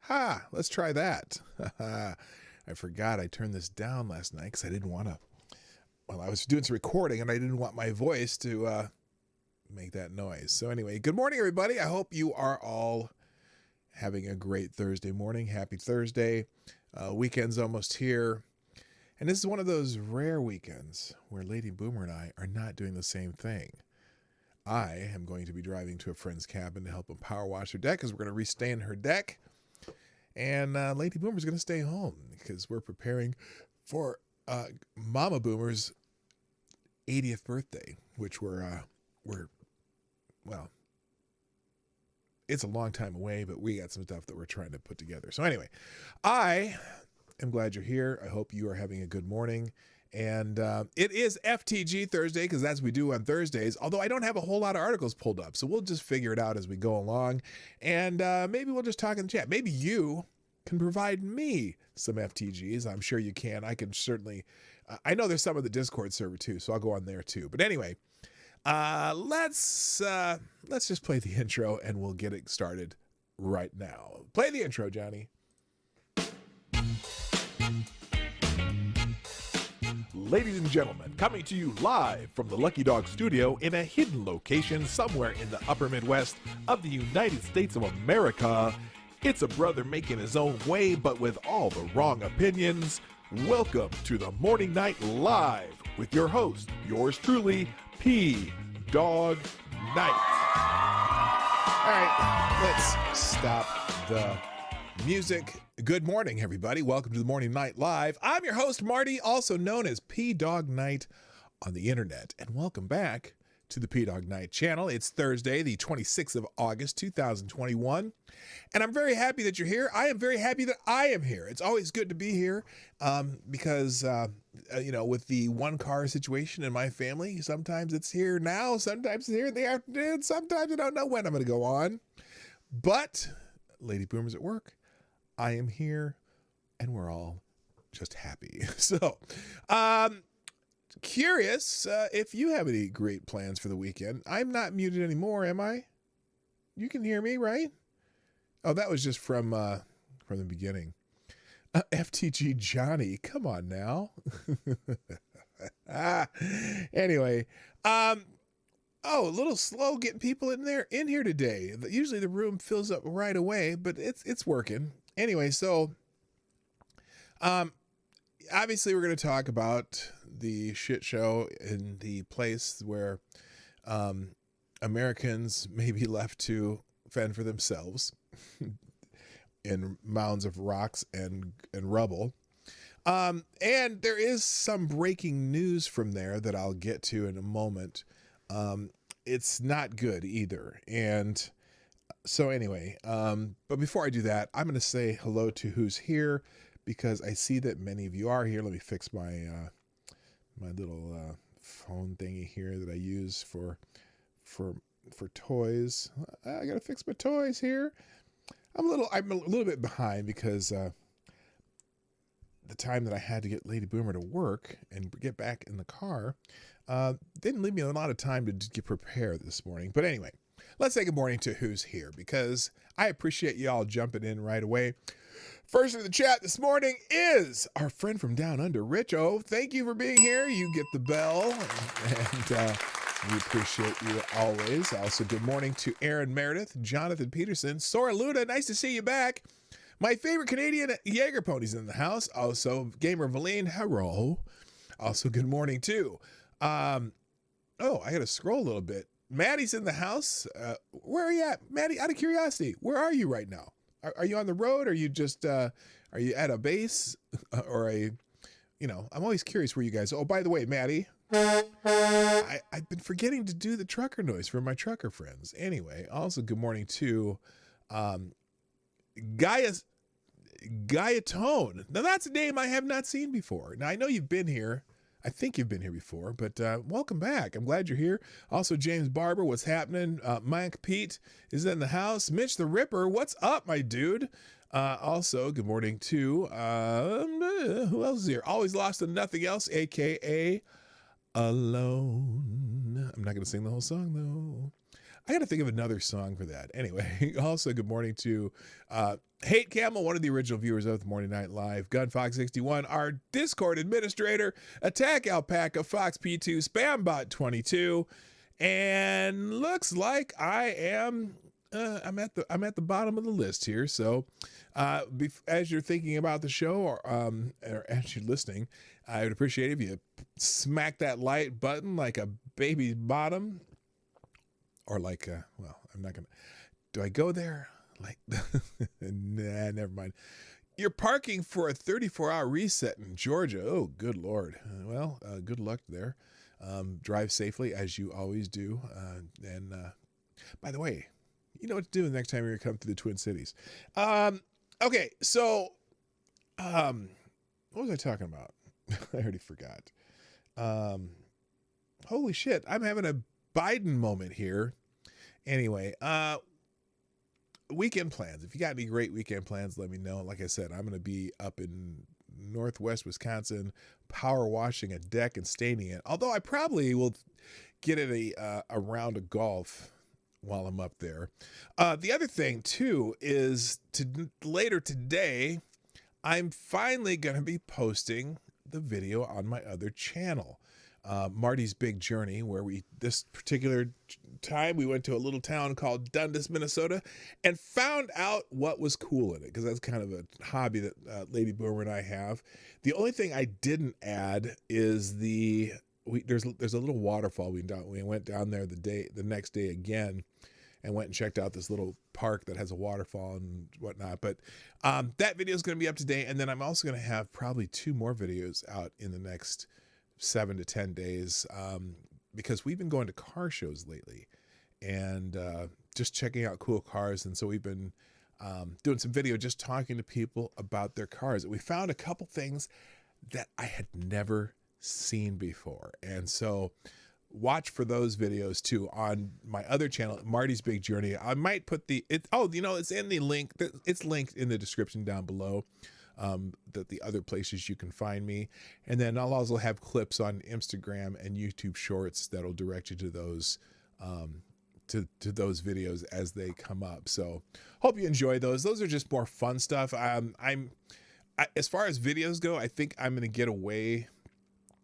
Ha, let's try that. I forgot I turned this down last night because I didn't want to. Well, I was doing some recording and I didn't want my voice to make that noise. So anyway, good morning, everybody. I hope you are all having a great Thursday morning. Happy Thursday. Weekend's almost here. And this is one of those rare weekends where Lady Boomer and I are not doing the same thing. I am going to be driving to a friend's cabin to help him power wash her deck because we're going to restain her deck. And Lady Boomer's going to stay home because we're preparing for Mama Boomer's 80th birthday, which we're well, it's a long time away, but we got some stuff that we're trying to put together. So anyway, I am glad you're here. I hope you are having a good morning. And it is FTG Thursday because that's what we do on Thursdays, although I don't have a whole lot of articles pulled up. So we'll just figure it out as we go along. And maybe we'll just talk in the chat. Maybe you can provide me some FTGs. I'm sure you can. I can certainly. I know there's some of the Discord server too, so I'll go on there too. But anyway, let's just play the intro and we'll get it started right now. Play the intro, Johnny. Ladies and gentlemen, coming to you live from the Lucky Dog studio in a hidden location somewhere in the upper Midwest of the United States of America, it's a brother making his own way, but with all the wrong opinions. Welcome to the Morning Night Live with your host, yours truly, PDawg Knight. All right, let's stop the music. Good morning, everybody. Welcome to the Morning Night Live. I'm your host, Marty, also known as PDawgKnight on the internet. And welcome back to the Dawg Knight Channel. It's Thursday, the 26th of August, 2021. And I'm very happy that you're here. I am very happy that I am here. It's always good to be here because, with the one-car situation in my family, sometimes it's here now, sometimes it's here in the afternoon, sometimes I don't know when I'm going to go on. But Lady Boomer's at work. I am here, and we're all just happy. So, curious if you have any great plans for the weekend. I'm not muted anymore, am I? You can hear me, right? Oh, that was just from the beginning. FTG Johnny, come on now. Anyway, a little slow getting people in here today. Usually the room fills up right away, but it's working. Anyway, so obviously we're going to talk about the shit show in the place where Americans may be left to fend for themselves in mounds of rocks and rubble. And there is some breaking news from there that I'll get to in a moment. It's not good either. And so anyway, but before I do that, I'm going to say hello to who's here because I see that many of you are here. Let me fix my my little phone thingy here that I use for toys. I got to fix my toys here. I'm a little bit behind because the time that I had to get Lady Boomer to work and get back in the car didn't leave me a lot of time to get prepared this morning. But anyway, let's say good morning to who's here because I appreciate you all jumping in right away. First in the chat this morning is our friend from down under, Rich O. Thank you for being here. You get the bell, and we appreciate you always. Also, good morning to Aaron Meredith, Jonathan Peterson, Sora Luna. Nice to see you back. My favorite Canadian Jaeger ponies in the house. Also, Gamer Valine. Hello. Also, good morning too. I got to scroll a little bit. Maddie's in the house. Where are you at, Maddie? Out of curiosity, where are you right now? Are you on the road? Are you just are you at a base or I'm always curious where you guys. Oh, by the way, Maddie, I've been forgetting to do the trucker noise for my trucker friends. Anyway, also good morning to Gaiatone. Now that's a name I have not seen before. Now I know you've been here. I think you've been here before, but welcome back. I'm glad you're here. Also, James Barber, what's happening? Mike Pete is in the house. Mitch the Ripper, what's up, my dude? Also, good morning to, who else is here? Always Lost and Nothing Else, a.k.a. Alone. I'm not going to sing the whole song, though. I got to think of another song for that. Anyway, also good morning to Hate Camel, one of the original viewers of the Morning Night Live, GunFox61, our Discord administrator, Attack Alpaca, Fox P2, Spambot22, and looks like I am I'm at the bottom of the list here. So as you're thinking about the show or as you're listening, I would appreciate it if you smack that like button like a baby bottom. Or like, well, I'm not going to, do I go there? Like, nah, never mind. You're parking for a 34-hour reset in Georgia. Oh, good Lord. Well, good luck there. Drive safely as you always do. And by the way, you know what to do the next time you come to the Twin Cities. Okay, so what was I talking about? I already forgot. Holy shit, I'm having a Biden moment here. Anyway, weekend plans. If you got any great weekend plans, let me know. Like I said, I'm going to be up in Northwest Wisconsin, power washing a deck and staining it. Although I probably will get at a round of golf while I'm up there. The other thing too is later today, I'm finally going to be posting the video on my other channel. Marty's Big Journey, where this particular time we went to a little town called Dundas, Minnesota, and found out what was cool in it, because that's kind of a hobby that Lady Boomer and I have. The only thing I didn't add is there's a little waterfall. We went down there the next day again, and went and checked out this little park that has a waterfall and whatnot. But that video is going to be up to date, and then I'm also going to have probably 2 more videos out in the next 7 to 10 days, because we've been going to car shows lately and just checking out cool cars. And so we've been doing some video just talking to people about their cars. We found a couple things that I had never seen before. And so watch for those videos too on my other channel, Marty's Big Journey. I might put it's in the link. It's linked in the description down below. That the other places you can find me. And then I'll also have clips on Instagram and YouTube Shorts that'll direct you to those to those videos as they come up. So hope you enjoy those. Those are just more fun stuff. As far as videos go, I think I'm going to get away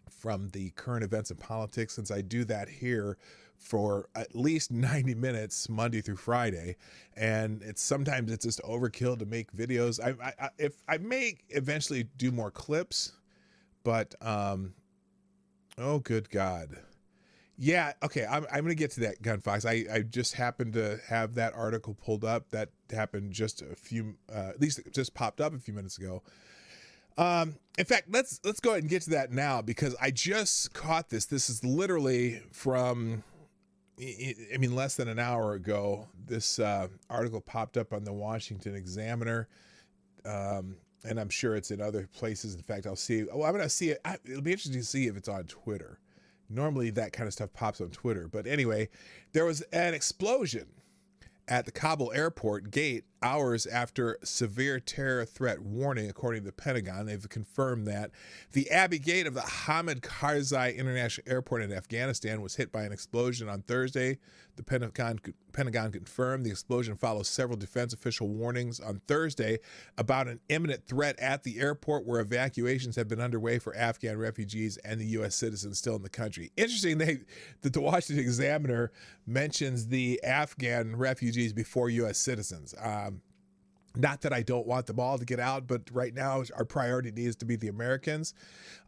from the current events and politics, since I do that here for at least 90 minutes Monday through Friday, and sometimes it's just overkill to make videos. If I may eventually do more clips, but oh good God, yeah, okay, I'm gonna get to that, Gunfox. I just happened to have that article pulled up. That happened just at least it just popped up a few minutes ago. In fact, let's go ahead and get to that now, because I just caught this. This is literally from, less than an hour ago. This article popped up on the Washington Examiner, and I'm sure it's in other places. In fact, I'm going to see it. It'll be interesting to see if it's on Twitter. Normally that kind of stuff pops on Twitter. But anyway, there was an explosion at the Kabul airport gate hours after severe terror threat warning, according to the Pentagon. They've confirmed that the Abbey Gate of the Hamid Karzai International Airport in Afghanistan was hit by an explosion on Thursday. The Pentagon confirmed the explosion follows several defense official warnings on Thursday about an imminent threat at the airport, where evacuations have been underway for Afghan refugees and the U.S. citizens still in the country. Interesting that the Washington Examiner mentions the Afghan refugees before U.S. citizens. Not that I don't want them all to get out, but right now our priority needs to be the Americans.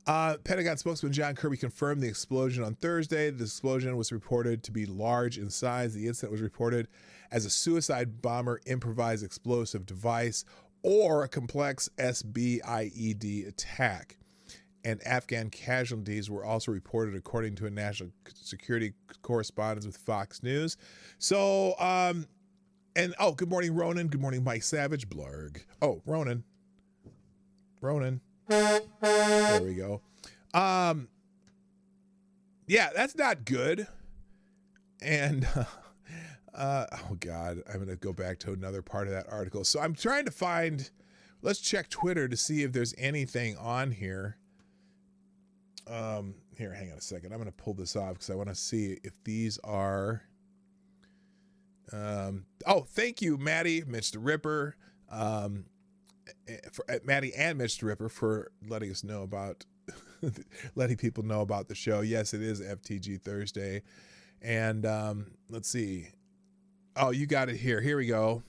Pentagon spokesman John Kirby confirmed the explosion on Thursday. The explosion was reported to be large in size. The incident was reported as a suicide bomber improvised explosive device or a complex SBIED attack. And Afghan casualties were also reported, according to a national security correspondent with Fox News. So, good morning, Ronan. Good morning, Mike Savage. Blarg. Oh, Ronan. There we go. Yeah, that's not good. And, oh God, I'm going to go back to another part of that article. So I'm trying to find, let's check Twitter to see if there's anything on here. Here, hang on a second. I'm going to pull this off because I want to see if these are, Oh, thank you, Maddie, Mitch the Ripper, Maddie and Mitch the Ripper for letting us know about, letting people know about the show. Yes, it is FTG Thursday. And let's see. Oh, you got it here. Here we go.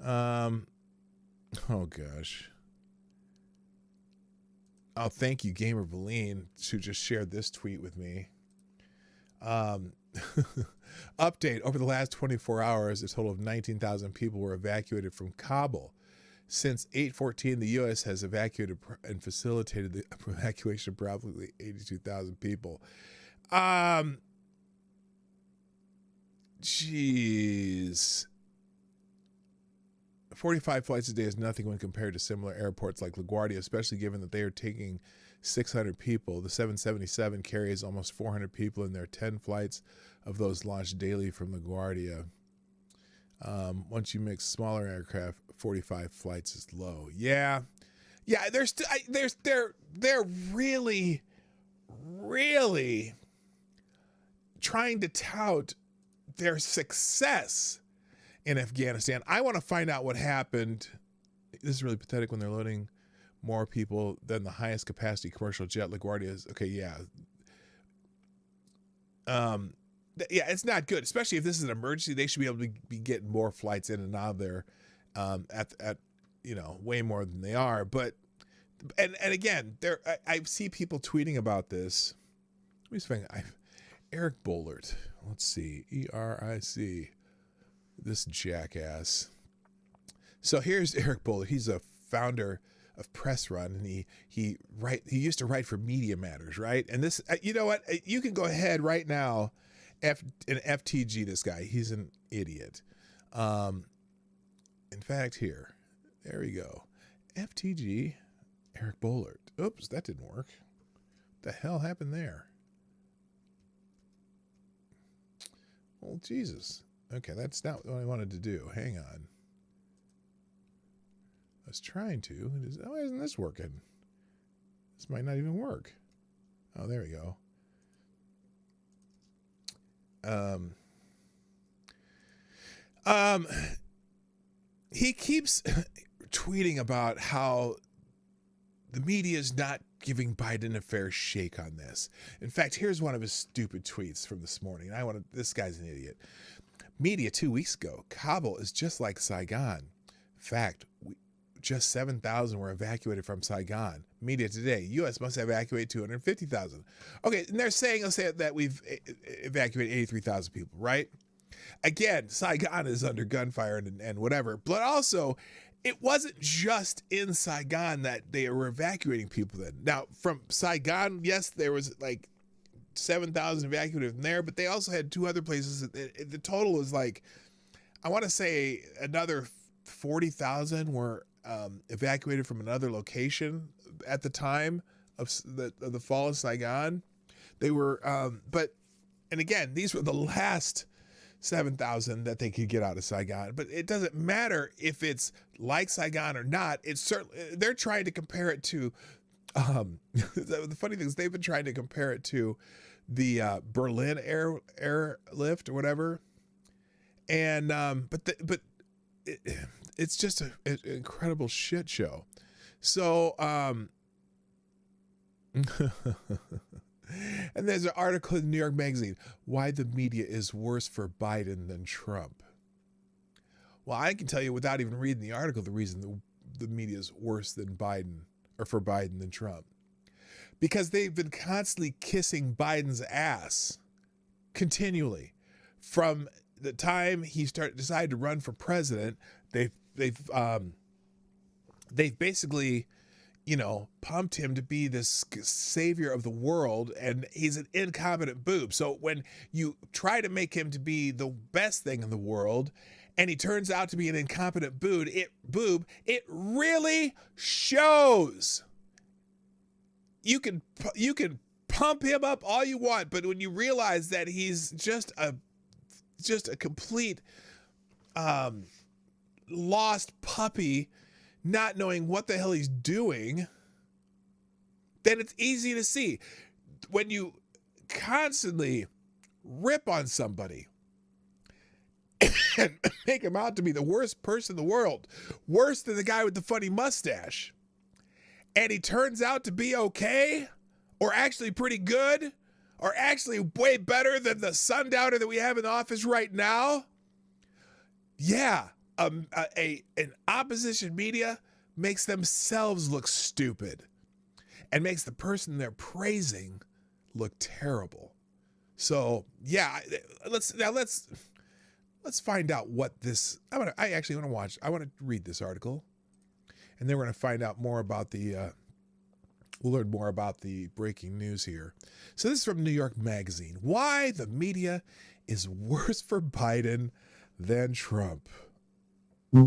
Oh, gosh. Oh, thank you, Gamer Valine, who just shared this tweet with me. Update, over the last 24 hours, a total of 19,000 people were evacuated from Kabul. Since 8/14, the U.S. has evacuated and facilitated the evacuation of probably 82,000 people. Jeez. 45 flights a day is nothing when compared to similar airports like LaGuardia, especially given that they are taking 600 people. The 777 carries almost 400 people, and there are 10 flights of those launched daily from LaGuardia. Once you mix smaller aircraft, 45 flights is low. Yeah, they're really trying to tout their success in Afghanistan. I want to find out what happened. This is really pathetic when they're loading more people than the highest capacity commercial jet LaGuardia is. Okay, yeah. Yeah, it's not good, especially if this is an emergency. They should be able to be getting more flights in and out of there at way more than they are. But and again, I see people tweeting about this. Let me just find Eric Bollert. Let's see, ERIC. This jackass. So here's Eric Bollert. He's a founder of Press Run, and he used to write for Media Matters, right? And this, you know what? You can go ahead right now. FTG, this guy, he's an idiot. In fact, there we go. FTG, Eric Bollert. Oops, that didn't work. What the hell happened there? Well, Jesus. Okay, that's not what I wanted to do. Hang on. I was trying to. Why isn't this working? This might not even work. Oh, there we go. He keeps tweeting about how the media is not giving Biden a fair shake on this. In fact, here's one of his stupid tweets from this morning. This guy's an idiot. Media 2 weeks ago, Kabul is just like Saigon. Fact, just 7,000 were evacuated from Saigon. Media today, U.S. must evacuate 250,000. Okay, and they're saying, let's say that we've evacuated 83,000 people, right? Again, Saigon is under gunfire and whatever, but also it wasn't just in Saigon that they were evacuating people then. Now, from Saigon, yes, there was like 7,000 evacuated from there, but they also had two other places. The total was like, I want to say another 40,000 were evacuated from another location at the time of the fall of Saigon. They were, and again, these were the last 7,000 that they could get out of Saigon. But it doesn't matter if it's like Saigon or not. It's certainly, they're trying to compare it to, the funny thing is they've been trying to compare it to the Berlin airlift or whatever. And, it's just an incredible shit show. So, and there's an article in New York Magazine, why the media is worse for Biden than Trump. Well, I can tell you without even reading the article, the reason the media is worse than Biden, or for Biden than Trump. Because they've been constantly kissing Biden's ass continually. From the time he decided to run for president, they've basically, pumped him to be this savior of the world, and he's an incompetent boob. So when you try to make him to be the best thing in the world, and he turns out to be an incompetent boob, it really shows. You can pump him up all you want, but when you realize that he's just a complete lost puppy, not knowing what the hell he's doing, then it's easy to see. When you constantly rip on somebody and make him out to be the worst person in the world, worse than the guy with the funny mustache. And he turns out to be okay, or actually pretty good, or actually way better than the sundowner that we have in office right now. Yeah, an opposition media makes themselves look stupid and makes the person they're praising look terrible. So yeah, let's find out what this. I want to read this article, and then we're going to find out more about the. We'll learn more about the breaking news here. So this is from New York Magazine. Why the media is worse for Biden than Trump. By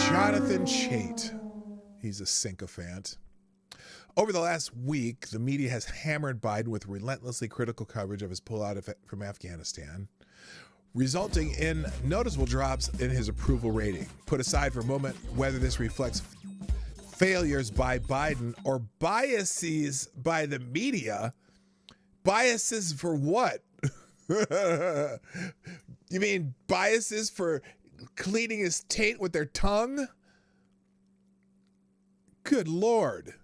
Jonathan Chait. He's a sycophant. Over the last week, the media has hammered Biden with relentlessly critical coverage of his pullout from Afghanistan, resulting in noticeable drops in his approval rating. Put aside for a moment whether this reflects failures by Biden or biases by the media. Biases for what? You mean biases for cleaning his taint with their tongue? Good Lord.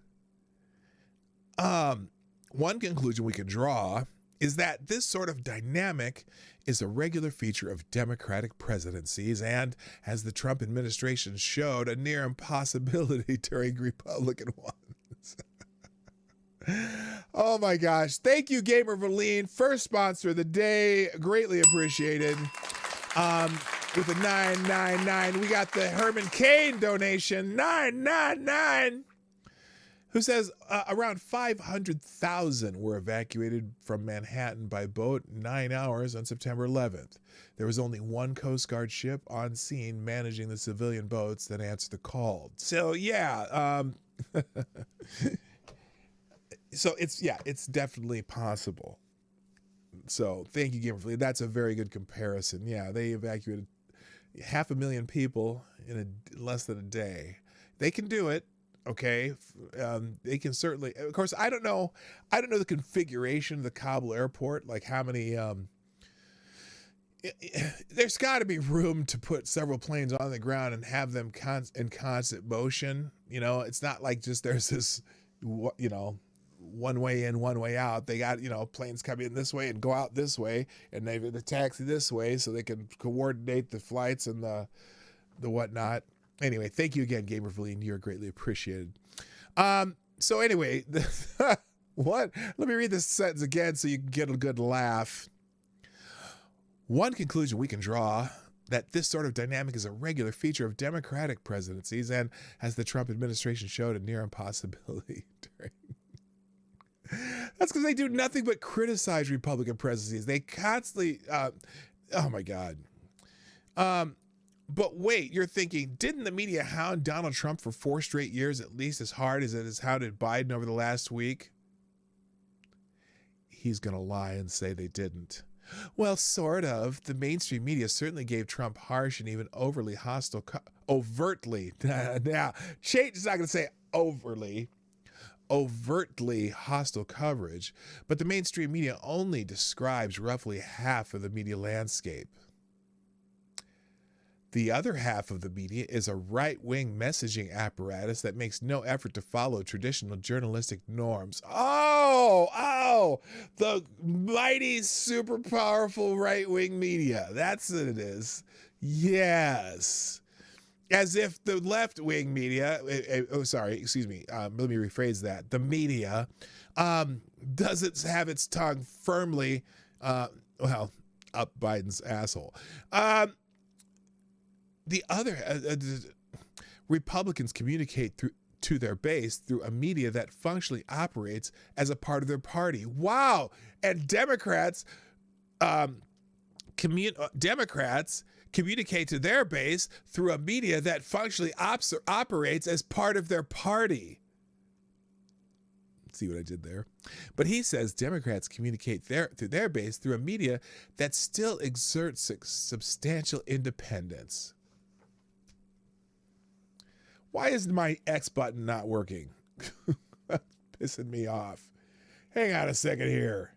One conclusion we can draw is that this sort of dynamic is a regular feature of Democratic presidencies and, as the Trump administration showed, a near impossibility during Republican ones. Oh my gosh. Thank you, Gamer Valine. First sponsor of the day. Greatly appreciated. With a 999, we got the Herman Cain donation. 999. Who says around 500,000 were evacuated from Manhattan by boat in 9 hours on September 11th. There was only one Coast Guard ship on scene managing the civilian boats that answered the call. So yeah, so it's definitely possible. So thank you, Gamerfleet. That's a very good comparison. Yeah, they evacuated 500,000 people in less than a day. They can do it. Okay, they can certainly. Of course, I don't know the configuration of the Kabul airport. Like how many? There's got to be room to put several planes on the ground and have them in constant motion. You know, it's not like just there's this, one way in, one way out. They got planes come in this way and go out this way, and they taxi this way so they can coordinate the flights and the whatnot. Anyway, thank you again, Gamer Valine. You're greatly appreciated. So anyway, what? Let me read this sentence again so you can get a good laugh. One conclusion we can draw that this sort of dynamic is a regular feature of Democratic presidencies and, as the Trump administration showed, a near impossibility during. That's because they do nothing but criticize Republican presidencies. They constantly, oh my God. But wait, you're thinking, didn't the media hound Donald Trump for 4 straight years at least as hard as it has hounded Biden over the last week? He's going to lie and say they didn't. Well, sort of. The mainstream media certainly gave Trump harsh and even overtly hostile, overtly. Now, Chait is not going to say overtly hostile coverage, but the mainstream media only describes roughly half of the media landscape. The other half of the media is a right-wing messaging apparatus that makes no effort to follow traditional journalistic norms. Oh, the mighty, super powerful right-wing media. That's what it is. Yes. As if the left-wing media, let me rephrase that. The media doesn't have its tongue firmly, up Biden's asshole. The other Republicans communicate to their base through a media that functionally operates as a part of their party. Wow. And Democrats communicate to their base through a media that functionally operates as part of their party. See what I did there? But he says Democrats communicate to their base through a media that still exerts substantial independence. Why is my X button not working? Pissing me off. Hang on a second here.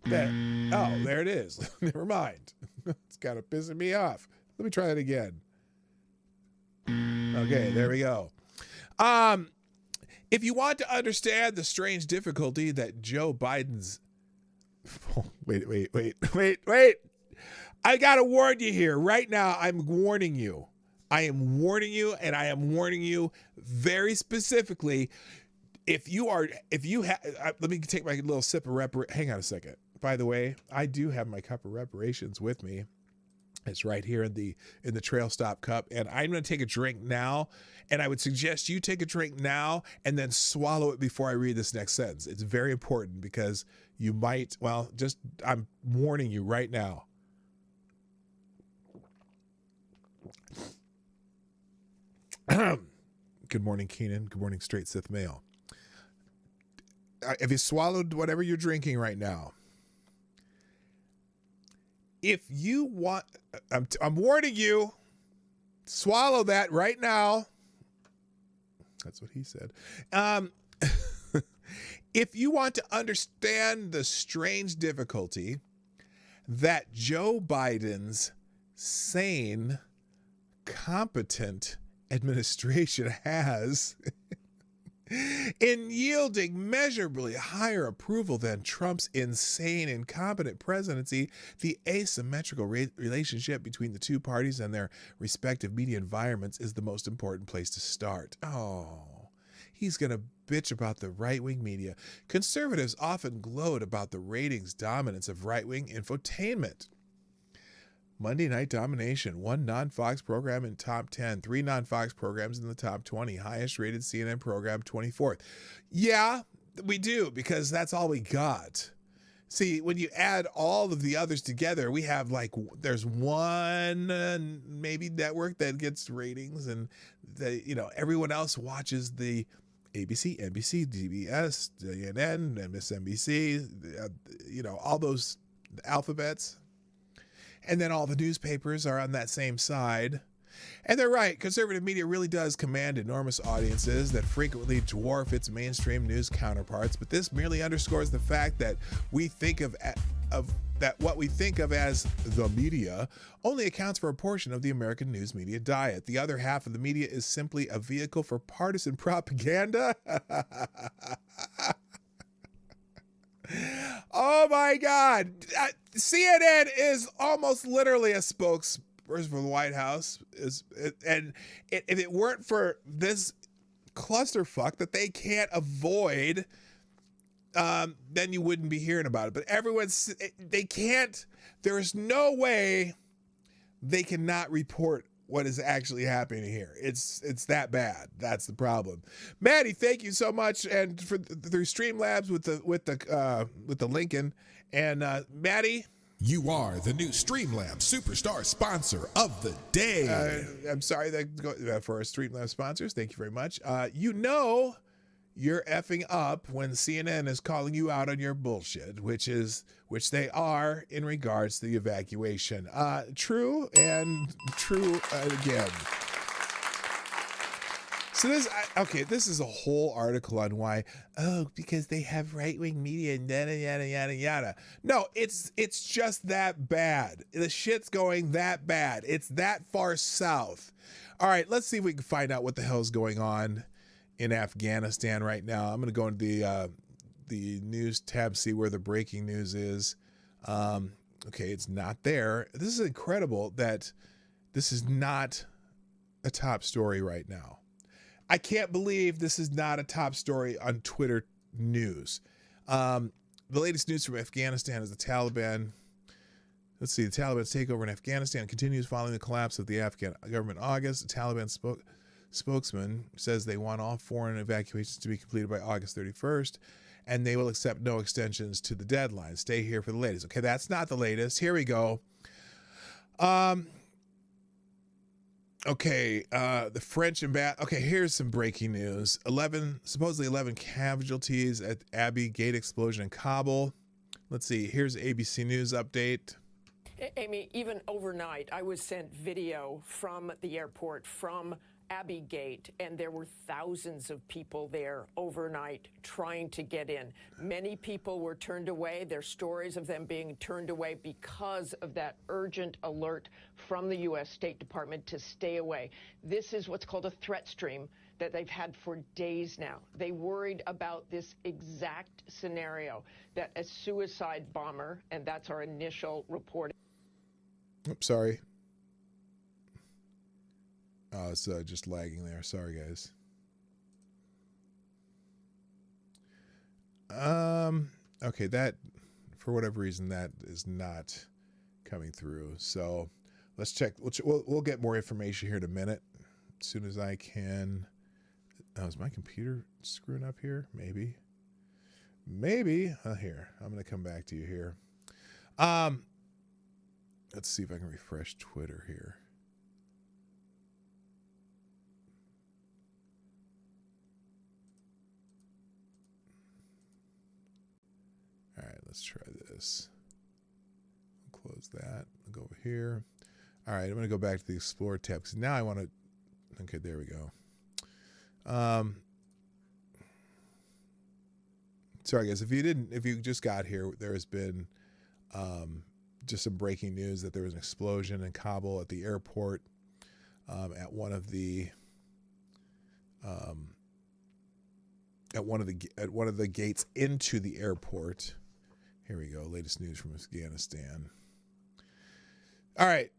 Oh, there it is. Never mind. It's kind of pissing me off. Let me try that again. Okay, there we go. If you want to understand the strange difficulty that Joe Biden's... Oh, wait. I got to warn you here. Right now, I'm warning you. I am warning you, and I am warning you very specifically. Let me take my little sip of hang on a second. By the way, I do have my cup of reparations with me. It's right here in the Trail Stop cup, and I'm going to take a drink now, and I would suggest you take a drink now and then swallow it before I read this next sentence. It's very important because you might, I'm warning you right now. Good morning, Keenan. Good morning, Straight Sith Male. Have you swallowed whatever you're drinking right now? If you want, I'm warning you, swallow that right now. That's what he said. If you want to understand the strange difficulty that Joe Biden's sane, competent administration has in yielding measurably higher approval than Trump's insane, incompetent presidency, the asymmetrical relationship between the two parties and their respective media environments is the most important place to start. Oh, he's going to bitch about the right-wing media. Conservatives often gloat about the ratings dominance of right-wing infotainment. Monday Night Domination, one non-Fox program in top 10, 3 non-Fox programs in the top 20, highest rated CNN program 24th. Yeah, we do, because that's all we got. See, when you add all of the others together, we have there's one maybe network that gets ratings, and everyone else watches the ABC, NBC, DBS, CNN, MSNBC, all those alphabets. And then all the newspapers are on that same side. And they're right. Conservative media really does command enormous audiences that frequently dwarf its mainstream news counterparts. But this merely underscores the fact that we think of what we think of as the media only accounts for a portion of the American news media diet. The other half of the media is simply a vehicle for partisan propaganda. Oh my God. CNN is almost literally a spokesperson for the White House. And if it weren't for this clusterfuck that they can't avoid, then you wouldn't be hearing about it. But they can't, there is no way they cannot report what is actually happening here. It's that bad. That's the problem. Maddie, thank you so much, and through Streamlabs with the Lincoln. And Maddie, you are the new Streamlabs Superstar sponsor of the day. I'm sorry for our Streamlabs sponsors. Thank you very much. You're effing up when CNN is calling you out on your bullshit, which they are in regards to the evacuation. True and true again. So this is a whole article on why, because they have right-wing media and yada, yada, yada, yada. No, it's just that bad. The shit's going that bad. It's that far south. All right, let's see if we can find out what the hell's going on in Afghanistan right now. I'm going to go into the news tab, see where the breaking news is. Okay, it's not there. This is incredible that this is not a top story right now. I can't believe this is not a top story on Twitter news. The latest news from Afghanistan is the Taliban. Let's see, the Taliban's takeover in Afghanistan continues following the collapse of the Afghan government in August. The Taliban spokesman says they want all foreign evacuations to be completed by August 31st, and they will accept no extensions to the deadline. Stay here for the latest. Okay, that's not the latest. Here we go. The French okay, here's some breaking news. Supposedly 11 casualties at Abbey Gate explosion in Kabul. Let's see, here's ABC News update. Amy, even overnight, I was sent video from the airport from Abbey Gate, and there were thousands of people there overnight trying to get in. Many people were turned away. There's stories of them being turned away because of that urgent alert from the U.S. State Department to stay away. This is what's called a threat stream that they've had for days now. They worried about this exact scenario, that a suicide bomber, and that's our initial report. Oops, sorry. Oh, it's just lagging there. Sorry, guys. Okay, that, for whatever reason, that is not coming through. So let's check. We'll get more information here in a minute. As soon as I can. Oh, is my computer screwing up here? Maybe. Here, I'm going to come back to you here. Let's see if I can refresh Twitter here. All right, let's try this. I'll close that. I'll go over here. All right, I'm going to go back to the Explore tab because now I want to. Okay, there we go. Sorry, guys. If you just got here, there has been just some breaking news that there was an explosion in Kabul at the airport at one of the gates into the airport. Here we go. Latest news from Afghanistan. All right.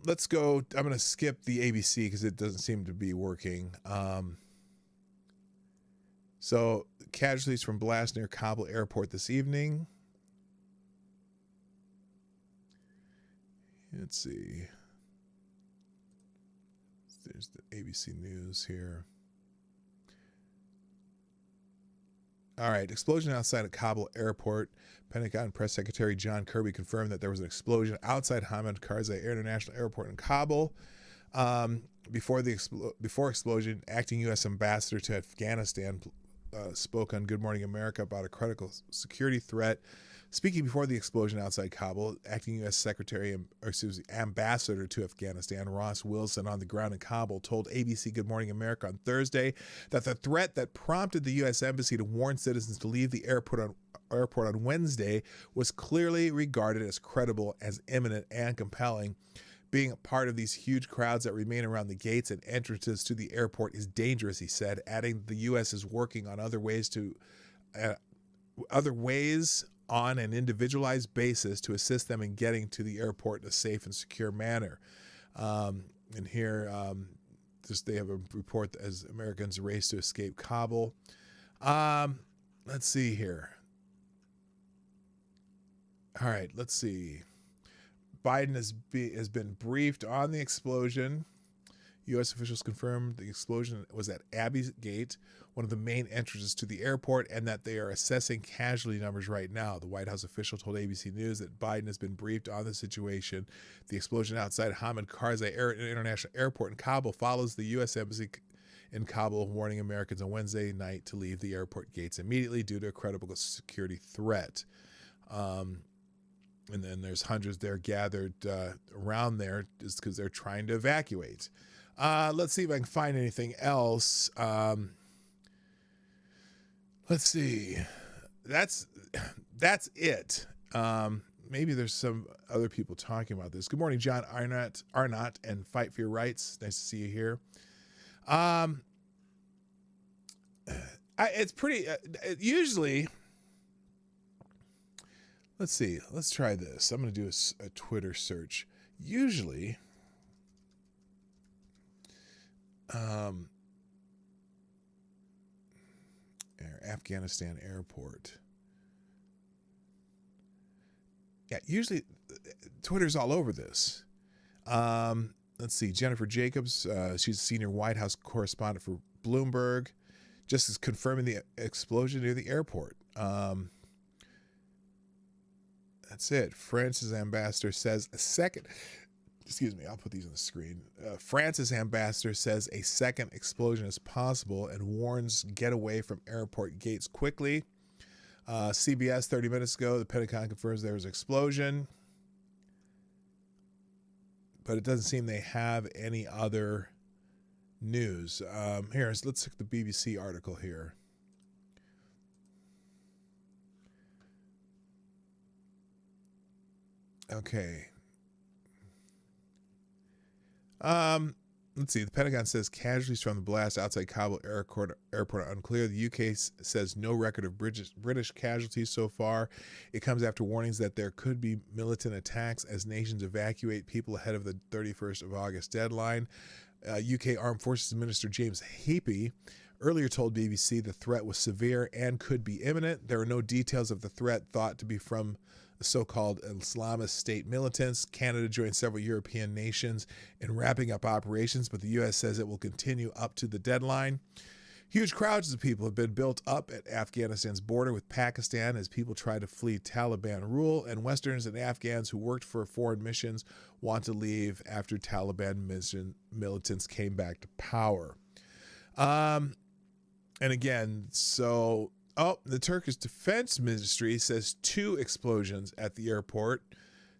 Let's go. I'm going to skip the ABC because it doesn't seem to be working. So casualties from blast near Kabul airport this evening. Let's see. There's the ABC News here. All right. Explosion outside of Kabul airport. Pentagon Press Secretary John Kirby confirmed that there was an explosion outside Hamid Karzai International Airport in Kabul. Before explosion, acting U.S. Ambassador to Afghanistan spoke on Good Morning America about a critical security threat. Speaking before the explosion outside Kabul, acting U.S. Ambassador to Afghanistan Ross Wilson on the ground in Kabul told ABC Good Morning America on Thursday that the threat that prompted the U.S. Embassy to warn citizens to leave the airport on Wednesday was clearly regarded as credible, as imminent, and compelling. Being a part of these huge crowds that remain around the gates and entrances to the airport is dangerous, he said, adding the U.S. is working on other ways on an individualized basis to assist them in getting to the airport in a safe and secure manner. And here, they have a report as Americans race to escape Kabul. Let's see here. All right, let's see. Biden has been briefed on the explosion. U.S. officials confirmed the explosion was at Abbey Gate, one of the main entrances to the airport, and that they are assessing casualty numbers right now. The White House official told ABC News that Biden has been briefed on the situation. The explosion outside Hamid Karzai International Airport in Kabul follows the U.S. Embassy in Kabul warning Americans on Wednesday night to leave the airport gates immediately due to a credible security threat. And then there's hundreds there gathered around there just because they're trying to evacuate. Let's see if I can find anything else. Let's see. That's it. Maybe there's some other people talking about this. Good morning, John Arnott and Fight for Your Rights. Nice to see you here. It's pretty usually. Let's see. Let's try this. I'm going to do a Twitter search. Usually, Afghanistan airport. Yeah, usually Twitter's all over this. Let's see. Jennifer Jacobs, she's a senior White House correspondent for Bloomberg, just is confirming the explosion near the airport. That's it. France's ambassador says a second. Excuse me, I'll put these on the screen. France's ambassador says a second explosion is possible and warns get away from airport gates quickly. CBS 30 minutes ago, the Pentagon confirms there was an explosion, but it doesn't seem they have any other news. Here, let's look at the BBC article here. Okay. Let's see. The Pentagon says casualties from the blast outside Kabul airport are unclear. The UK says no record of British casualties so far. It comes after warnings that there could be militant attacks as nations evacuate people ahead of the 31st of August deadline. UK Armed Forces Minister James Heapy earlier told BBC the threat was severe and could be imminent. There are no details of the threat thought to be from the so-called Islamist state militants. Canada joined several European nations in wrapping up operations, but the U.S. says it will continue up to the deadline. Huge crowds of people have been built up at Afghanistan's border with Pakistan as people try to flee Taliban rule, and Westerners and Afghans who worked for foreign missions want to leave after Taliban militants came back to power. And again, so... Oh, the Turkish Defense Ministry says 2 explosions at the airport.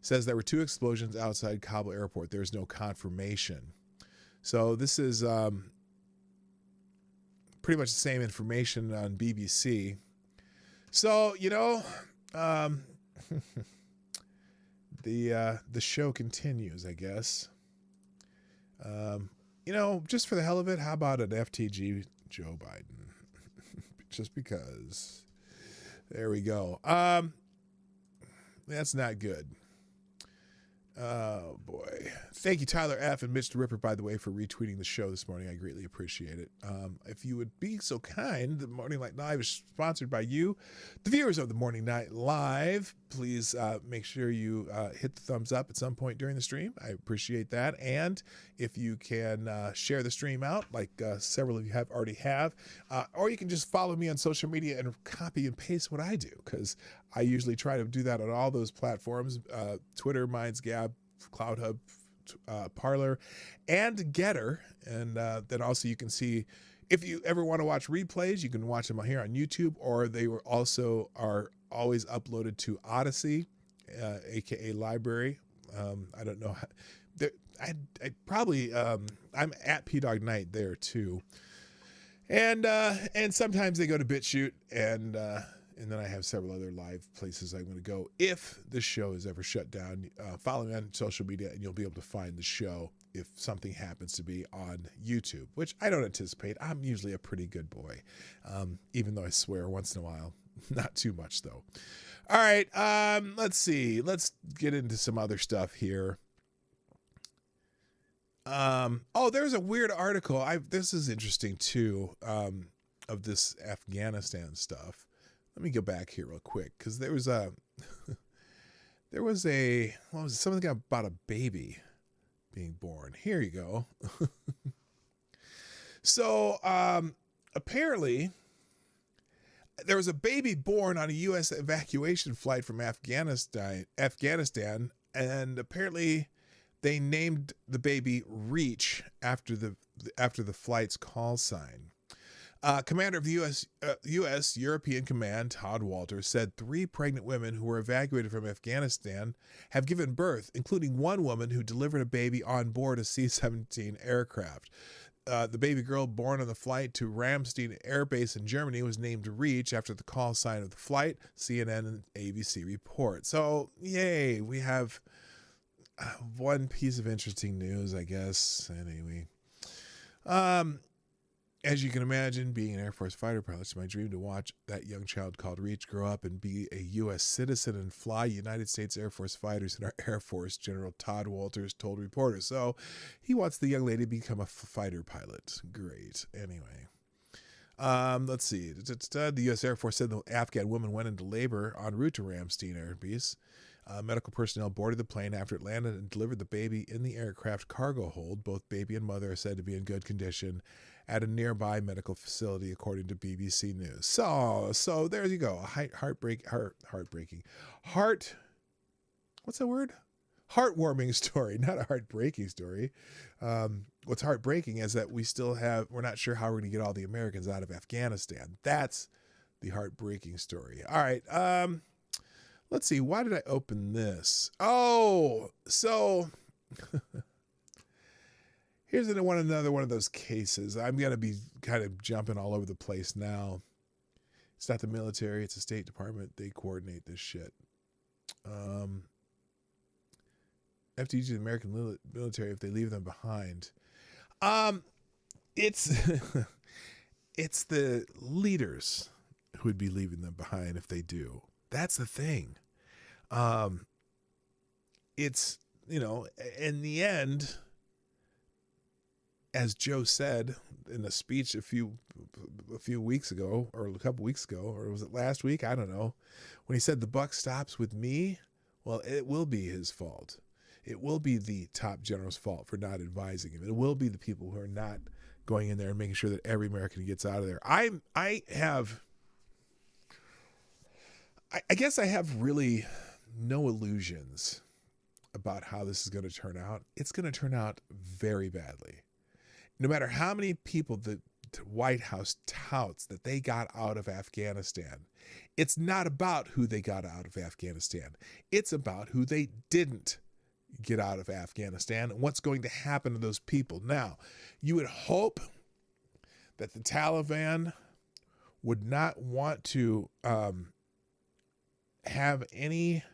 Says there were 2 explosions outside Kabul airport. There's no confirmation. So this is pretty much the same information on BBC. So, you know, the show continues, I guess. You know, just for the hell of it, how about an FTG Joe Biden? Just because. There we go. That's not good. Oh, boy. Thank you, Tyler F. and Mitch the Ripper, by the way, for retweeting the show this morning. I greatly appreciate it. If you would be so kind, the Morning Light Live is sponsored by you, the viewers of the Morning Night Live. Please make sure you hit the thumbs up at some point during the stream. I appreciate that. And if you can share the stream out, like several of you already have, or you can just follow me on social media and copy and paste what I do, because I usually try to do that on all those platforms, Twitter, Minds Gab, CloudHub, Parler, and Getter. And then also you can see, if you ever want to watch replays, you can watch them here on YouTube, or they are always uploaded to Odyssey, aka Library. I don't know how, I probably I'm at PDawgKnight there too, and sometimes they go to BitChute, and then I have several other live places I'm going to go if the show is ever shut down. Follow me on social media, and you'll be able to find the show if something happens to be on YouTube, which I don't anticipate. I'm usually a pretty good boy, even though I swear once in a while. Not too much, though. All right, let's see. Let's get into some other stuff here. Oh, there's a weird article. This is interesting, too, of this Afghanistan stuff. Let me go back here real quick, because there was something about a baby being born. Here you go. So, apparently, there was a baby born on a U.S. evacuation flight from Afghanistan, and apparently they named the baby Reach after the flight's call sign. Commander of the U.S. European Command, Todd Walters, said 3 pregnant women who were evacuated from Afghanistan have given birth, including one woman who delivered a baby on board a C-17 aircraft. The baby girl born on the flight to Ramstein Air Base in Germany was named Reach after the call sign of the flight, CNN and ABC report. So, yay, we have one piece of interesting news, I guess. Anyway. As you can imagine, being an Air Force fighter pilot, it's my dream to watch that young child called Reach grow up and be a U.S. citizen and fly United States Air Force fighters in our Air Force, General Todd Walters told reporters. So he wants the young lady to become a fighter pilot. Great. Anyway. Let's see. The U.S. Air Force said the Afghan woman went into labor en route to Ramstein Air Base. Medical personnel boarded the plane after it landed and delivered the baby in the aircraft cargo hold. Both baby and mother are said to be in good condition at a nearby medical facility, according to BBC News. So there you go. What's that word? Heartwarming story, not a heartbreaking story. What's heartbreaking is that we're not sure how we're going to get all the Americans out of Afghanistan. That's the heartbreaking story. All right. Let's see. Why did I open this? Oh, so Here's another one of those cases. I'm going to be kind of jumping all over the place now. It's not the military. It's the State Department. They coordinate this shit. FTG, the American military, if they leave them behind. It's it's the leaders who would be leaving them behind if they do. That's the thing. It's, in the end, as Joe said in a speech a few weeks ago, or a couple weeks ago, or was it last week? I don't know. When he said the buck stops with me, well, it will be his fault. It will be the top general's fault for not advising him. It will be the people who are not going in there and making sure that every American gets out of there. I guess I have really no illusions about how this is going to turn out. It's going to turn out very badly. No matter how many people the White House touts that they got out of Afghanistan, it's not about who they got out of Afghanistan. It's about who they didn't get out of Afghanistan and what's going to happen to those people. Now, you would hope that the Taliban would not want to have any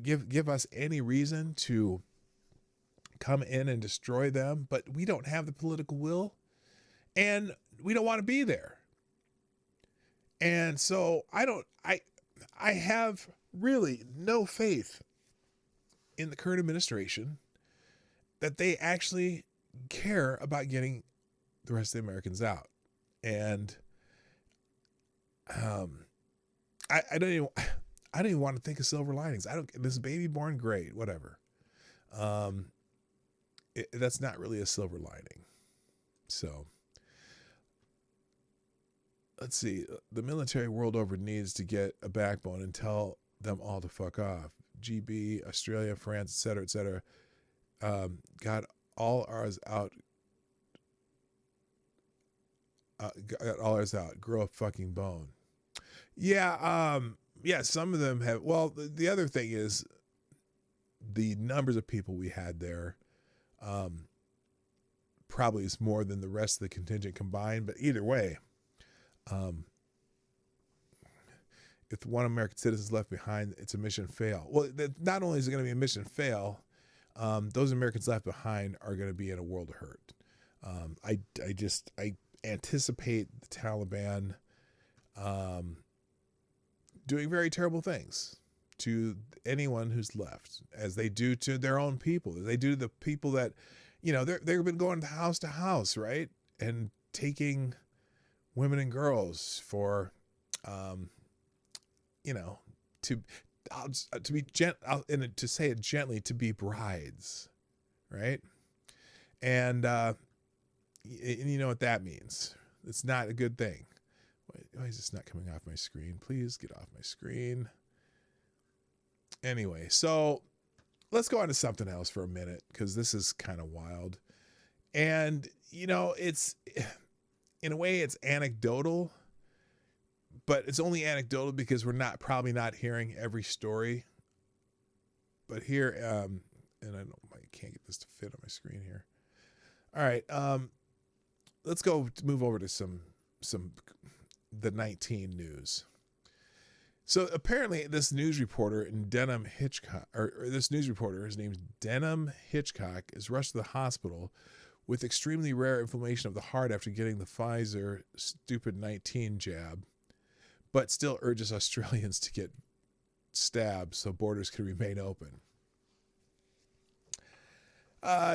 give us any reason to come in and destroy them, but we don't have the political will and we don't want to be there. And so I have really no faith in the current administration that they actually care about getting the rest of the Americans out. And I don't even want to think of silver linings. This baby born, great, whatever. That's not really a silver lining. So let's see. The military world over needs to get a backbone and tell them all to fuck off. GB, Australia, France, et cetera, got all ours out. Got all ours out. Grow a fucking bone. Yeah, yeah, some of them have. Well, the other thing is the numbers of people we had there probably is more than the rest of the contingent combined. But either way, if one American citizen is left behind, it's a mission fail. Well, not only is it going to be a mission fail, those Americans left behind are going to be in a world of hurt. I anticipate the Taliban doing very terrible things to anyone who's left, as they do to their own people, as they do to the people that, they've been going to house, right? And taking women and girls for, to be and to say it gently, to be brides, right? And you know what that means. It's not a good thing. Why is this not coming off my screen? Please get off my screen. Anyway, so let's go on to something else for a minute, because this is kind of wild. And, it's, in a way, it's anecdotal, but it's only anecdotal because we're probably not hearing every story. But here, and I can't get this to fit on my screen here. All right, let's move over to the 19 news. So apparently this news reporter in Denham Hitchcock, or this news reporter, his name's Denham Hitchcock, is rushed to the hospital with extremely rare inflammation of the heart after getting the Pfizer stupid 19 jab, but still urges Australians to get stabbed so borders can remain open.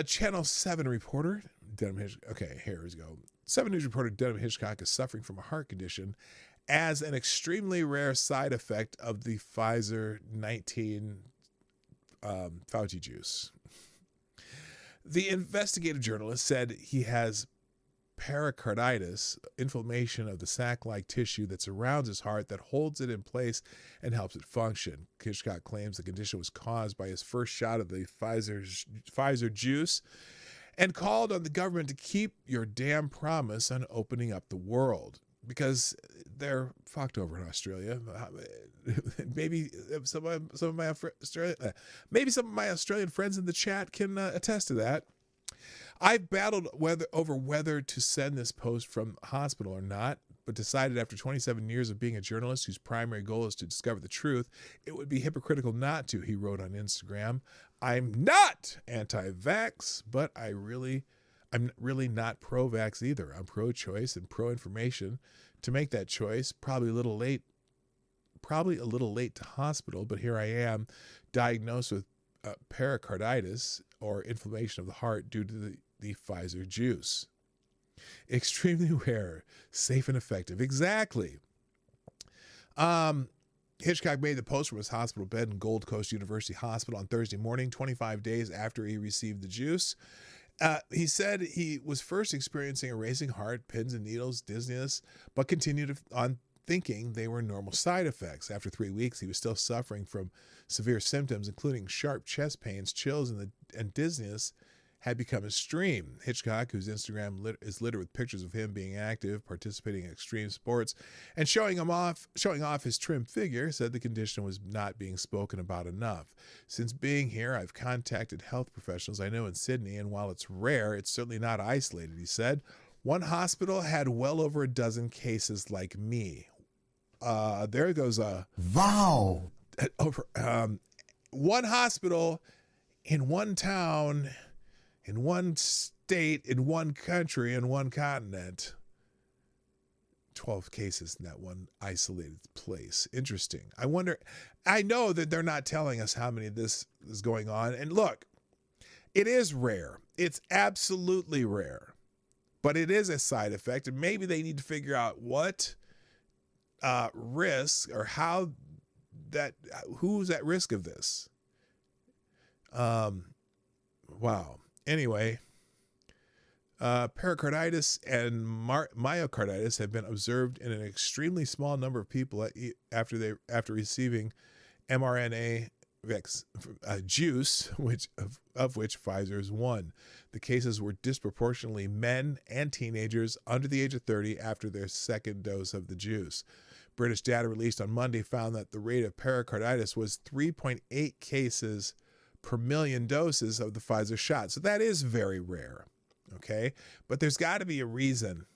Channel 7 reporter, Denham Hitchcock, okay, here we go. 7 News reporter Denham Hitchcock is suffering from a heart condition as an extremely rare side effect of the Pfizer 19 Fauci juice. The investigative journalist said he has pericarditis, inflammation of the sac-like tissue that surrounds his heart that holds it in place and helps it function. Hitchcock claims the condition was caused by his first shot of the Pfizer juice and called on the government to keep your damn promise on opening up the world, because they're fucked over in Australia. Maybe some of my Australian friends in the chat can attest to that. I've battled over whether to send this post from hospital or not, but decided after 27 years of being a journalist whose primary goal is to discover the truth, it would be hypocritical not to, he wrote on Instagram. I'm not anti-vax, but I'm really not pro-vax either. I'm pro-choice and pro-information. To make that choice, probably a little late to hospital, but here I am, diagnosed with pericarditis or inflammation of the heart due to the Pfizer juice. Extremely rare, safe and effective. Exactly. Hitchcock made the post from his hospital bed in Gold Coast University Hospital on Thursday morning, 25 days after he received the juice. He said he was first experiencing a racing heart, pins and needles, dizziness, but continued on thinking they were normal side effects. After 3 weeks, he was still suffering from severe symptoms, including sharp chest pains, chills, and dizziness had become extreme. Hitchcock, whose Instagram is littered with pictures of him being active, participating in extreme sports, and showing off his trim figure, said the condition was not being spoken about enough. Since being here, I've contacted health professionals I know in Sydney, and while it's rare, it's certainly not isolated, he said. One hospital had well over a dozen cases like me. There goes a... Wow. One hospital in one town... in one state, in one country, in one continent. 12 cases in that one isolated place. Interesting. I know that they're not telling us how many of this is going on. And look, it is rare. It's absolutely rare. But it is a side effect. And maybe they need to figure out what risk or who's at risk of this. Wow. Anyway, pericarditis and myocarditis have been observed in an extremely small number of people after receiving mRNA juice, of which Pfizer is one. The cases were disproportionately men and teenagers under the age of 30 after their second dose of the juice. British data released on Monday found that the rate of pericarditis was 3.8 cases per million doses of the Pfizer shot. So that is very rare, okay? But there's got to be a reason.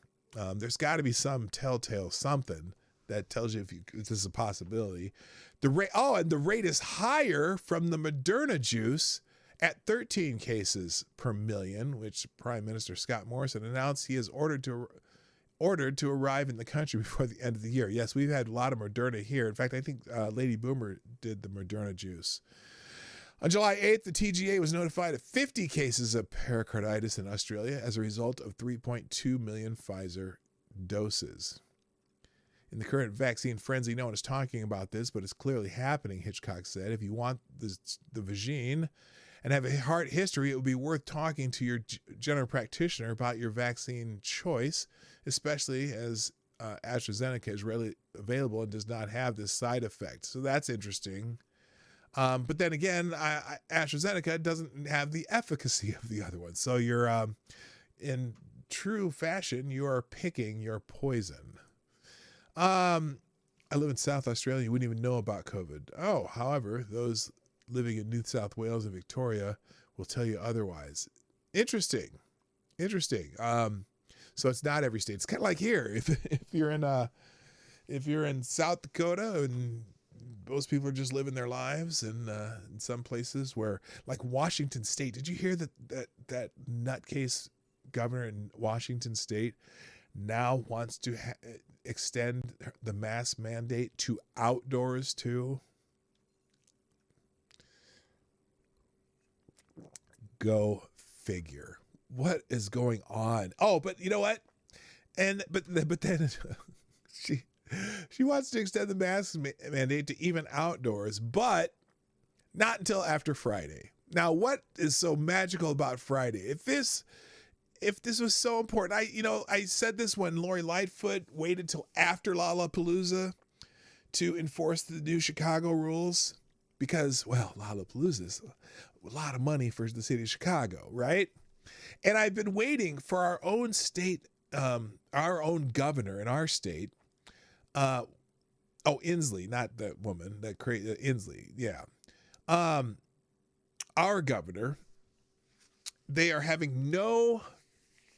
There's got to be some telltale something that tells you if this is a possibility. And the rate is higher from the Moderna juice at 13 cases per million, which Prime Minister Scott Morrison announced he has ordered to arrive in the country before the end of the year. Yes, we've had a lot of Moderna here. In fact, I think Lady Boomer did the Moderna juice. On July 8th, the TGA was notified of 50 cases of pericarditis in Australia as a result of 3.2 million Pfizer doses. In the current vaccine frenzy, no one is talking about this, but it's clearly happening, Hitchcock said. If you want the vagine and have a heart history, it would be worth talking to your general practitioner about your vaccine choice, especially as AstraZeneca is readily available and does not have this side effect. So that's interesting. But then again, AstraZeneca doesn't have the efficacy of the other one. So you're, in true fashion, you are picking your poison. I live in South Australia. You wouldn't even know about COVID. Oh, however, those living in New South Wales and Victoria will tell you otherwise. Interesting. So it's not every state. It's kind of like here. If you're in South Dakota and most people are just living their lives, and in some places where, like Washington State, did you hear that nutcase governor in Washington State now wants to extend the mask mandate to outdoors too? Go figure. What is going on? Oh, but you know what? But then she wants to extend the mask mandate to even outdoors, but not until after Friday. Now, what is so magical about Friday? If this was so important, I said this when Lori Lightfoot waited till after Lollapalooza to enforce the new Chicago rules because, well, Lollapalooza is a lot of money for the city of Chicago, right? And I've been waiting for our own state, our own governor in our state. Inslee, not that woman that created Inslee. Yeah. Our governor they are having no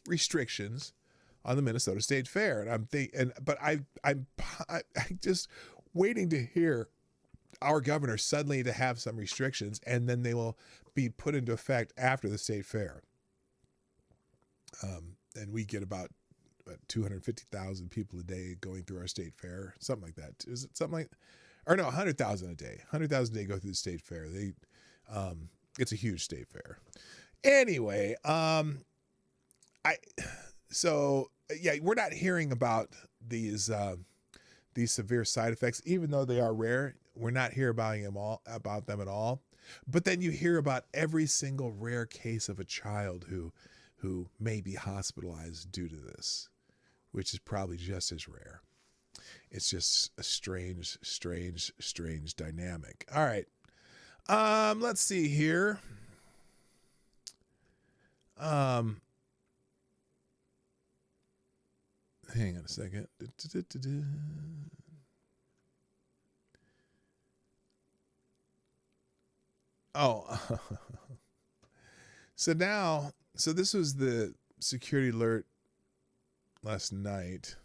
restrictions on the Minnesota State Fair, and I'm just waiting to hear our governor suddenly to have some restrictions, and then they will be put into effect after the State Fair. And we get about 250,000 people a day going through our State Fair, something like that. Is it something like, or no, 100,000 a day. 100,000 a day go through the State Fair. It's a huge State Fair. Anyway, we're not hearing about these severe side effects, even though they are rare. We're not hearing about them at all. But then you hear about every single rare case of a child who may be hospitalized due to this, which is probably just as rare. It's just a strange dynamic. All right. Let's see here. Hang on a second. Oh, so this was the security alert last night.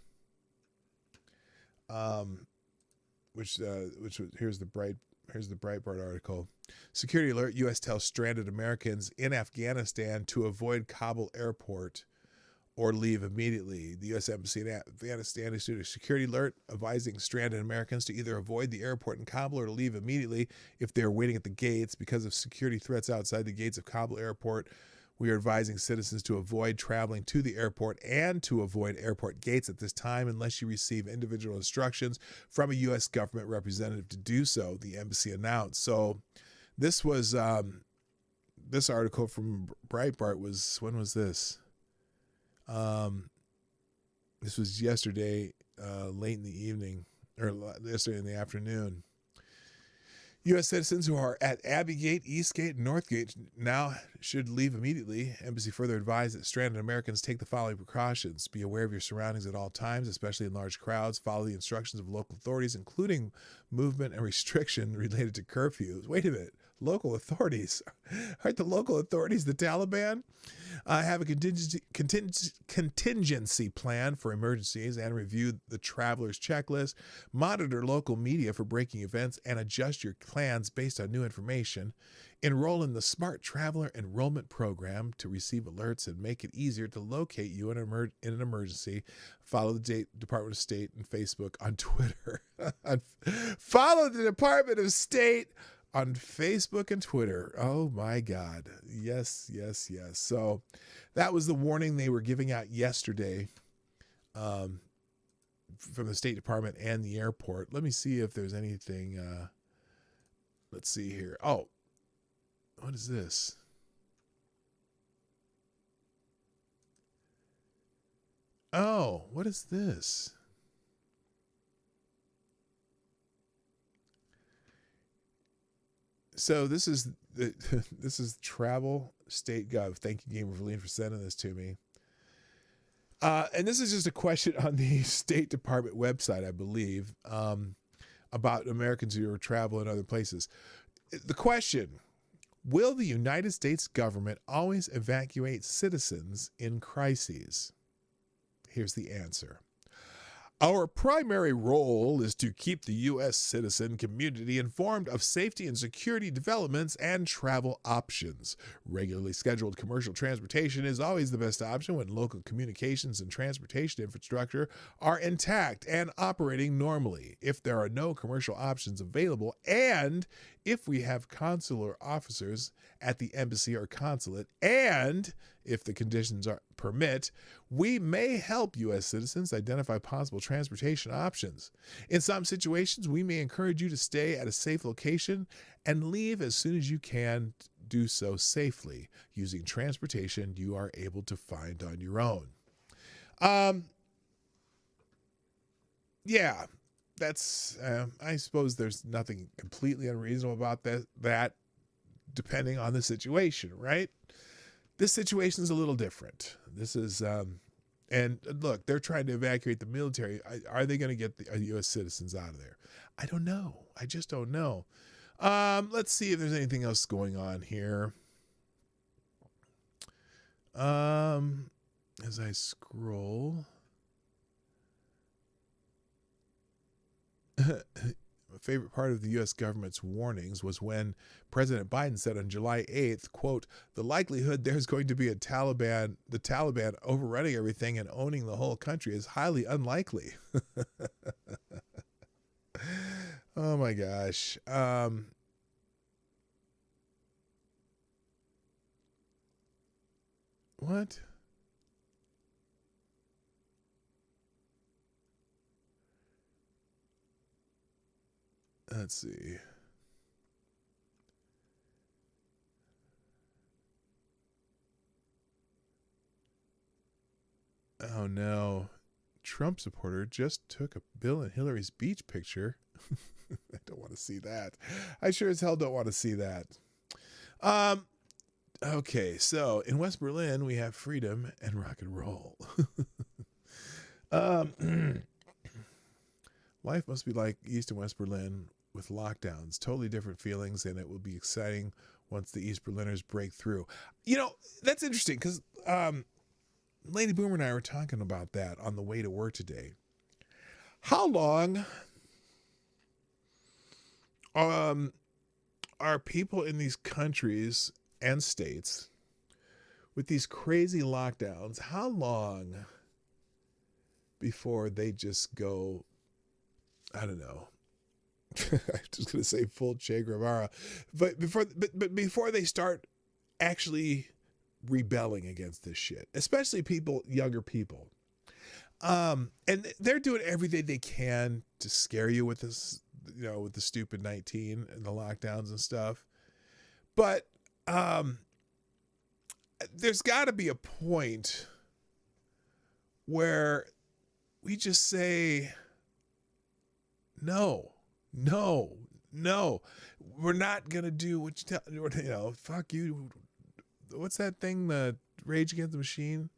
Which was, here's the Breitbart article. Security alert: U.S. tells stranded Americans in Afghanistan to avoid Kabul airport or leave immediately. The U.S. Embassy in Afghanistan issued a security alert advising stranded Americans to either avoid the airport in Kabul or to leave immediately if they are waiting at the gates because of security threats outside the gates of Kabul airport. We are advising citizens to avoid traveling to the airport and to avoid airport gates at this time unless you receive individual instructions from a U.S. government representative to do so, the embassy announced. So this was, this article from Breitbart was, when was this? This was yesterday, late in the evening, or yesterday in the afternoon. U.S. citizens who are at Abbey Gate, Eastgate, and Northgate now should leave immediately. Embassy further advised that stranded Americans take the following precautions. Be aware of your surroundings at all times, especially in large crowds. Follow the instructions of local authorities, including movement and restriction related to curfews. Wait a minute. Local authorities? Aren't the local authorities the Taliban? Have a contingency plan for emergencies and review the traveler's checklist. Monitor local media for breaking events and adjust your plans based on new information. Enroll in the Smart Traveler Enrollment Program to receive alerts and make it easier to locate you in an emergency. Follow the Department of State and Facebook on Twitter. Follow the Department of State on Facebook and Twitter. Oh my God. Yes. So that was the warning they were giving out yesterday from the State Department and the airport. Let me see if there's anything. Let's see here. Oh, what is this? Oh, what is this? So this is Travel State Gov. Thank you, Gamer Verleen, for sending this to me. And this is just a question on the State Department website, I believe, about Americans who are traveling other places. The question: will the United States government always evacuate citizens in crises? Here's the answer. Our primary role is to keep the U.S. citizen community informed of safety and security developments and travel options. Regularly scheduled commercial transportation is always the best option when local communications and transportation infrastructure are intact and operating normally. If there are no commercial options available, and if we have consular officers at the embassy or consulate, and if the conditions permit, we may help U.S. citizens identify possible transportation options. In some situations, we may encourage you to stay at a safe location and leave as soon as you can do so safely using transportation you are able to find on your own. Yeah, that's, I suppose there's nothing completely unreasonable about that depending on the situation, right? This situation is a little different. This is, and look, they're trying to evacuate the military. Are they going to get the U.S. citizens out of there? I don't know. I just don't know. Let's see if there's anything else going on here. As I scroll. My favorite part of the U.S. government's warnings was when President Biden said on July 8th, quote, the likelihood there's going to be the Taliban overrunning everything and owning the whole country is highly unlikely. Oh my gosh. What? Let's see. Oh no. Trump supporter just took a Bill and Hillary's beach picture. I don't want to see that. I sure as hell don't want to see that. Okay, so in West Berlin we have freedom and rock and roll. Life must be like East and West Berlin with lockdowns. Totally different feelings, and it will be exciting once the East Berliners break through. You know, that's interesting because Lady Boomer and I were talking about that on the way to work today. How long are people in these countries and states with these crazy lockdowns, how long before they just go, I don't know, I'm just going to say full Che Guevara, but before they start actually rebelling against this shit, especially people, younger people. And they're doing everything they can to scare you with this, you know, with the stupid 19 and the lockdowns and stuff. But there's got to be a point where we just say, no, we're not going to do what you tell, you know, fuck you. What's that thing, the Rage Against the Machine?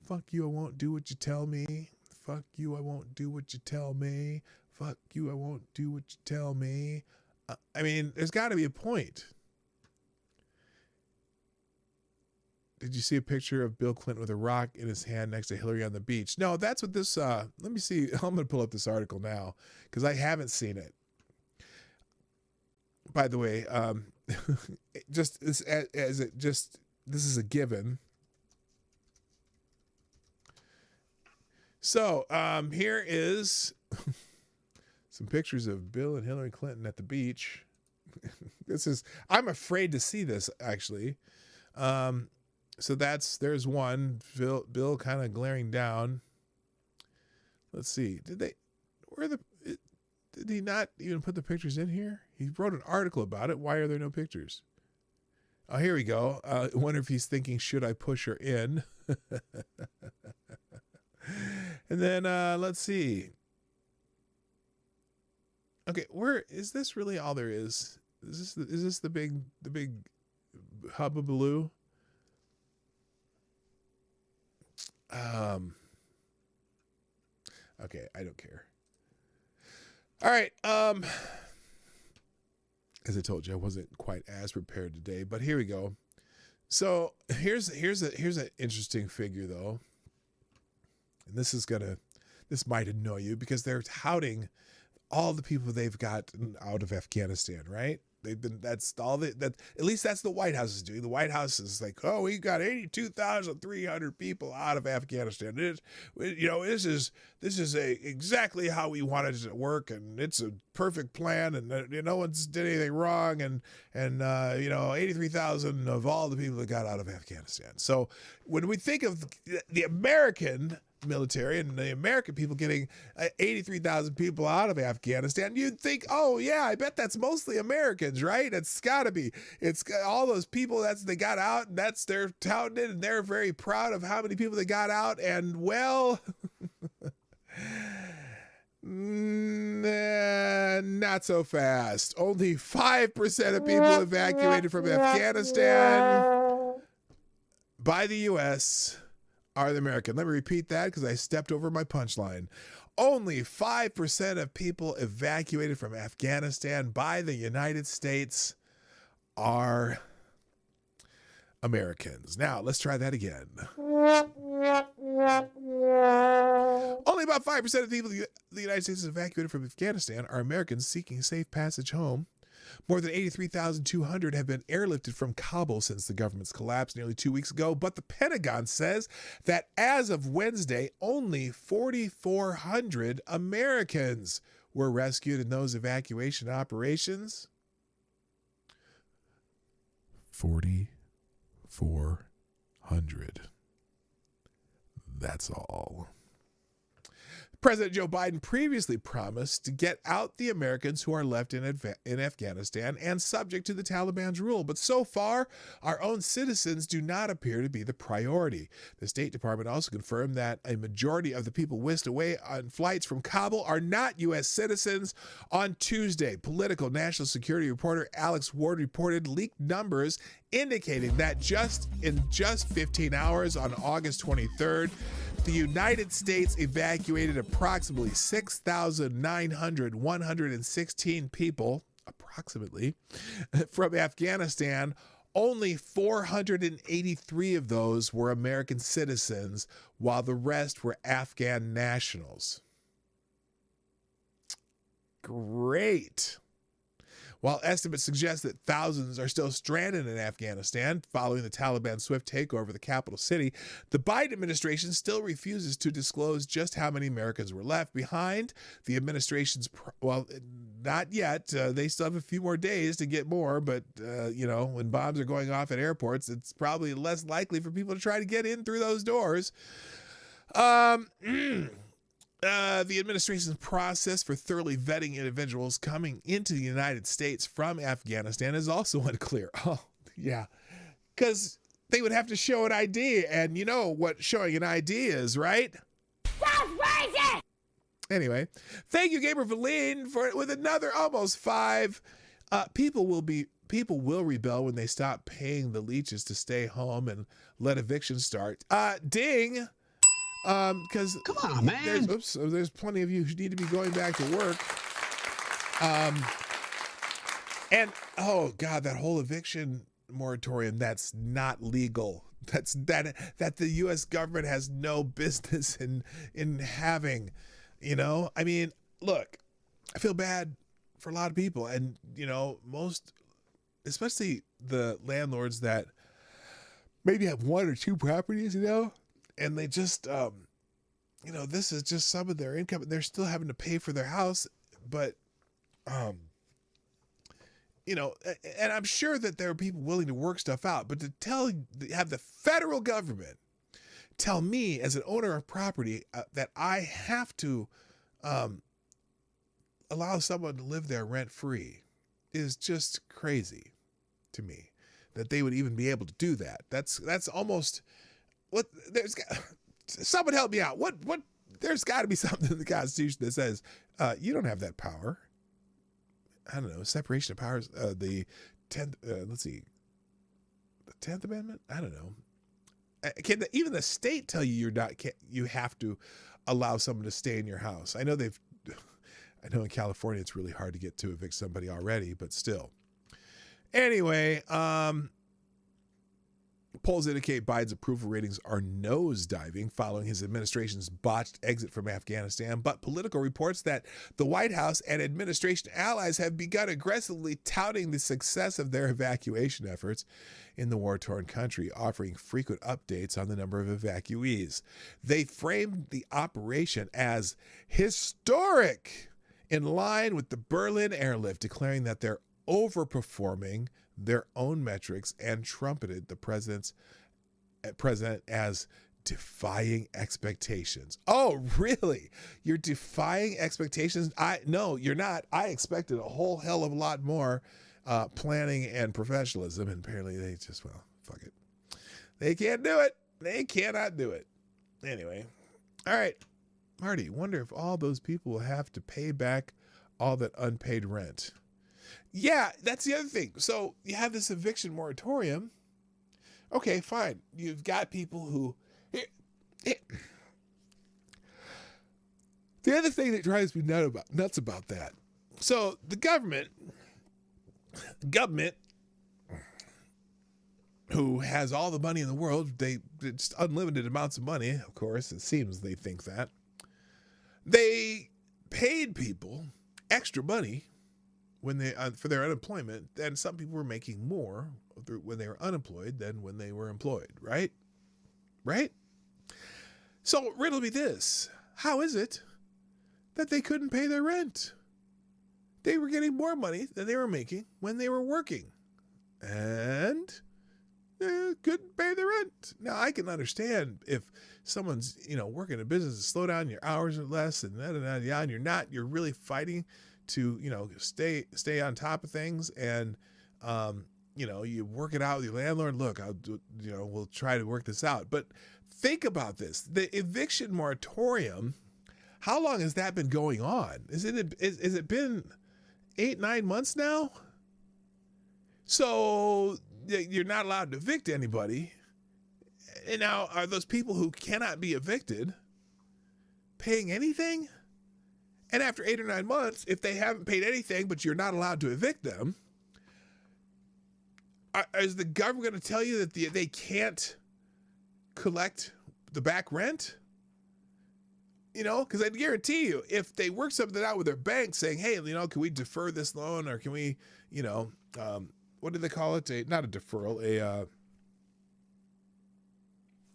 Fuck you, I won't do what you tell me. Fuck you, I won't do what you tell me. Fuck you, I won't do what you tell me. I mean, there's got to be a point. Did you see a picture of Bill Clinton with a rock in his hand next to Hillary on the beach? No, that's what this, let me see. I'm going to pull up this article now because I haven't seen it. By the way, just this, as it just, this is a given. So here is some pictures of Bill and Hillary Clinton at the beach. This is, I'm afraid to see this actually. So there's one, Bill kind of glaring down. Let's see. Did he not even put the pictures in here? He wrote an article about it. Why are there no pictures? Oh, here we go. I wonder if he's thinking, should I push her in? And then let's see. Okay, where is this really all there is? Is this the big hubbubaloo? Okay, I don't care. All right. As I told you, I wasn't quite as prepared today, but here we go. So here's an interesting figure though. And this might annoy you because they're touting all the people they've gotten out of Afghanistan, right? That's all that at least that's the White House is doing. The White House is like, oh, we got 82,300 people out of Afghanistan. This is exactly how we wanted it to work, and it's a perfect plan, and no one's did anything wrong, and 83,000 of all the people that got out of Afghanistan. So when we think of the American military and the American people getting 83,000 people out of Afghanistan, you'd think, oh yeah, I bet that's mostly Americans, right? It's gotta be. It's all those people they got out, and they're touting it, and they're very proud of how many people they got out. And well, not so fast. Only 5% of people evacuated from Afghanistan by the U.S. are the American. Let me repeat that because I stepped over my punchline. Only 5% of people evacuated from Afghanistan by the United States are Americans. Now, let's try that again. Only about 5% of the people the United States has evacuated from Afghanistan are Americans seeking safe passage home. More than 83,200 have been airlifted from Kabul since the government's collapse nearly 2 weeks ago, but the Pentagon says that as of Wednesday, only 4,400 Americans were rescued in those evacuation operations. 4,400. That's all. President Joe Biden previously promised to get out the Americans who are left in Afghanistan and subject to the Taliban's rule. But so far, our own citizens do not appear to be the priority. The State Department also confirmed that a majority of the people whisked away on flights from Kabul are not U.S. citizens. On Tuesday, Politico national security reporter Alex Ward reported leaked numbers indicating that in just 15 hours on August 23rd, the United States evacuated approximately 6,116 people, approximately, from Afghanistan. Only 483 of those were American citizens, while the rest were Afghan nationals. Great. While estimates suggest that thousands are still stranded in Afghanistan following the Taliban's swift takeover of the capital city, the Biden administration still refuses to disclose just how many Americans were left behind. The administration's, not yet. They still have a few more days to get more, but, when bombs are going off at airports, it's probably less likely for people to try to get in through those doors. The administration's process for thoroughly vetting individuals coming into the United States from Afghanistan is also unclear. Oh, yeah, because they would have to show an ID, and you know what showing an ID is, right? That's crazy! Anyway, thank you, Gabriel Verleen, with another almost 5. People will rebel when they stop paying the leeches to stay home and let evictions start. Ding! Because come on, man. There's plenty of you who need to be going back to work. And oh God, that whole eviction moratorium, that's not legal. That the U.S. government has no business in having. I mean, look, I feel bad for a lot of people, and most, especially the landlords that maybe have 1 or 2 properties, and they just, this is just some of their income, and they're still having to pay for their house. But, and I'm sure that there are people willing to work stuff out, but to have the federal government tell me as an owner of property that I have to allow someone to live there rent free is just crazy to me, that they would even be able to do that. That's almost... someone help me out. What there's got to be something in the Constitution that says you don't have that power. I don't know, separation of powers. The 10th. Let's see. The 10th Amendment. I don't know. Can even the state tell you you have to allow someone to stay in your house? I know in California it's really hard to get to evict somebody already, but still. Anyway, polls indicate Biden's approval ratings are nosediving following his administration's botched exit from Afghanistan, but Politico reports that the White House and administration allies have begun aggressively touting the success of their evacuation efforts in the war-torn country, offering frequent updates on the number of evacuees. They framed the operation as historic, in line with the Berlin airlift, declaring that they're overperforming their own metrics, and trumpeted the president as defying expectations. Oh, really? You're defying expectations? No, you're not. I expected a whole hell of a lot more planning and professionalism, and apparently they just, fuck it. They can't do it. They cannot do it. Anyway, all right, Marty, wonder if all those people will have to pay back all that unpaid rent. Yeah, that's the other thing. So you have this eviction moratorium. Okay, fine. You've got people who... The other thing that drives me nuts about that. So the government, who has all the money in the world, it's unlimited amounts of money, of course, it seems they think that. They paid people extra money when they for their unemployment, and some people were making more when they were unemployed than when they were employed, right? Right? So riddle me this. How is it that they couldn't pay their rent? They were getting more money than they were making when they were working. And they couldn't pay the rent. Now, I can understand if someone's, working a business to slow down your hours or less and and you're really fighting to, stay on top of things and, you work it out with your landlord. Look, we'll try to work this out. But think about this. The eviction moratorium, how long has that been going on? Is it been 8-9 months now? So you're not allowed to evict anybody. And now are those people who cannot be evicted paying anything? And after 8 or 9 months, if they haven't paid anything, but you're not allowed to evict them, is the government going to tell you that they can't collect the back rent? Because I guarantee you, if they work something out with their bank saying, hey, can we defer this loan, or can we, what do they call it? Not a deferral,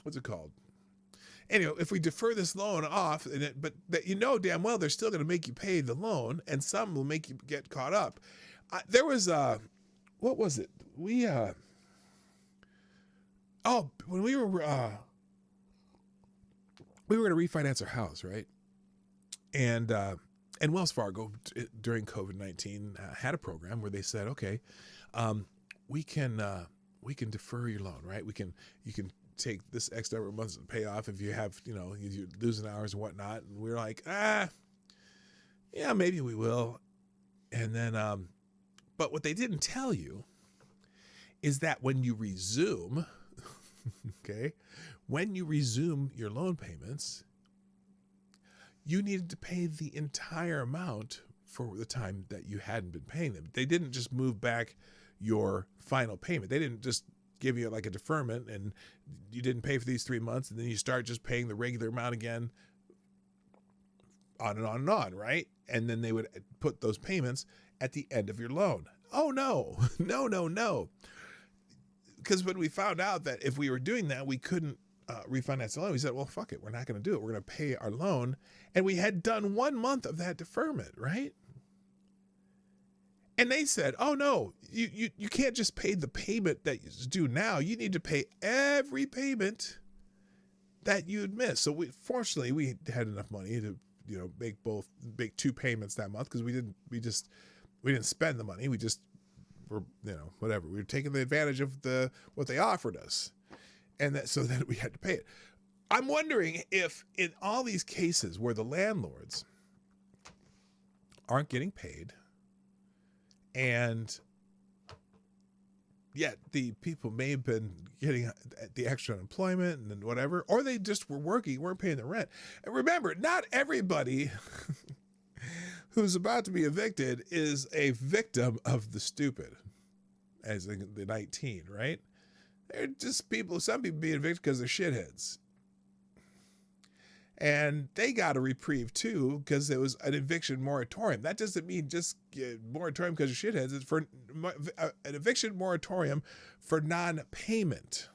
what's it called? Anyway, if we defer this loan off, but that damn well they're still going to make you pay the loan, and some will make you get caught up. There was what was it? We when we were going to refinance our house, right? And Wells Fargo during COVID-19 had a program where they said, okay, we can defer your loan, right? You can take this X number of months to pay off if you have, you're losing hours and whatnot. And we were like, yeah, maybe we will. And then, but what they didn't tell you is that when you resume, okay, when you resume your loan payments, you needed to pay the entire amount for the time that you hadn't been paying them. They didn't just move back your final payment. They didn't just give you like a deferment and you didn't pay for these 3 months and then you start just paying the regular amount again, on and on and on, right? And then they would put those payments at the end of your loan. Oh no, no. Because when we found out that if we were doing that, we couldn't refinance the loan, we said, well, fuck it. We're not going to do it. We're going to pay our loan. And we had done 1 month of that deferment, right? And they said, oh no, you can't just pay the payment that is due now. You need to pay every payment that you'd missed. So fortunately we had enough money to, make 2 payments that month, because we didn't spend the money. We just were, whatever. We were taking the advantage of what they offered us. And so then we had to pay it. I'm wondering if in all these cases where the landlords aren't getting paid, and yet the people may have been getting the extra unemployment and then whatever, or they just were working, weren't paying the rent. And remember, not everybody who's about to be evicted is a victim of the stupid, as in the 19, right? They're just people, some people being evicted because they're shitheads. And they got a reprieve too, because there was an eviction moratorium. That doesn't mean just moratorium because of shitheads. It's for an eviction moratorium for non-payment.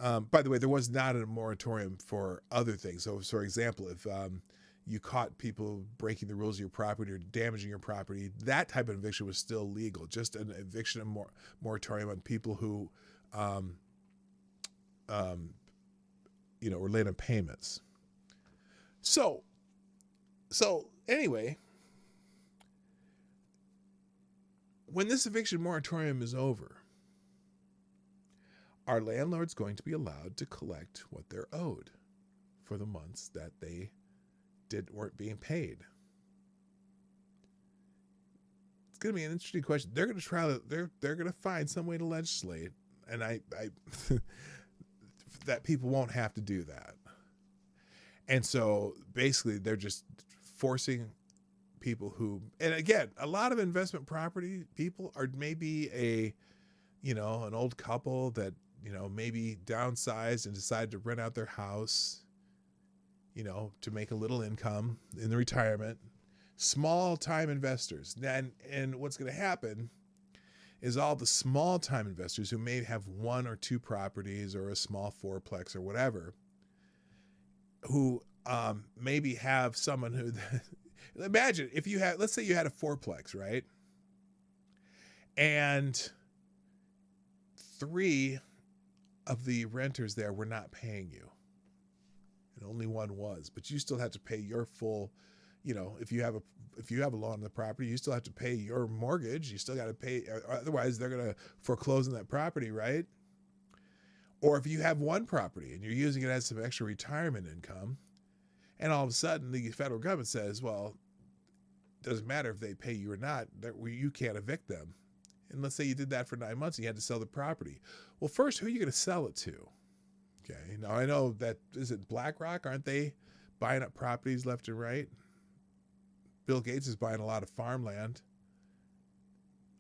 By the way, there was not a moratorium for other things. So, for example, if you caught people breaking the rules of your property or damaging your property, that type of eviction was still legal. Just an eviction moratorium on people who were late on payments. So anyway, when this eviction moratorium is over, are landlords going to be allowed to collect what they're owed for the months that they weren't being paid? It's going to be an interesting question. They're going to try to, they're going to find some way to legislate, and I that people won't have to do that. And so basically they're just forcing people who, and again, a lot of investment property people are maybe an old couple that, maybe downsized and decided to rent out their house, to make a little income in the retirement. Small time investors. And what's going to happen is all the small time investors who may have 1 or 2 properties or a small fourplex or whatever, who maybe have someone who, imagine if you had, let's say you had a fourplex, right? And 3 of the renters there were not paying you. And only 1 was, but you still had to pay your full, if you have a loan on the property, you still have to pay your mortgage. You still got to pay, otherwise they're going to foreclose on that property, right? Or if you have 1 property and you're using it as some extra retirement income, and all of a sudden the federal government says, well, it doesn't matter if they pay you or not, you can't evict them. And let's say you did that for 9 months and you had to sell the property. Well, first, who are you going to sell it to? Okay. Now I know that, is it BlackRock? Aren't they buying up properties left and right? Bill Gates is buying a lot of farmland.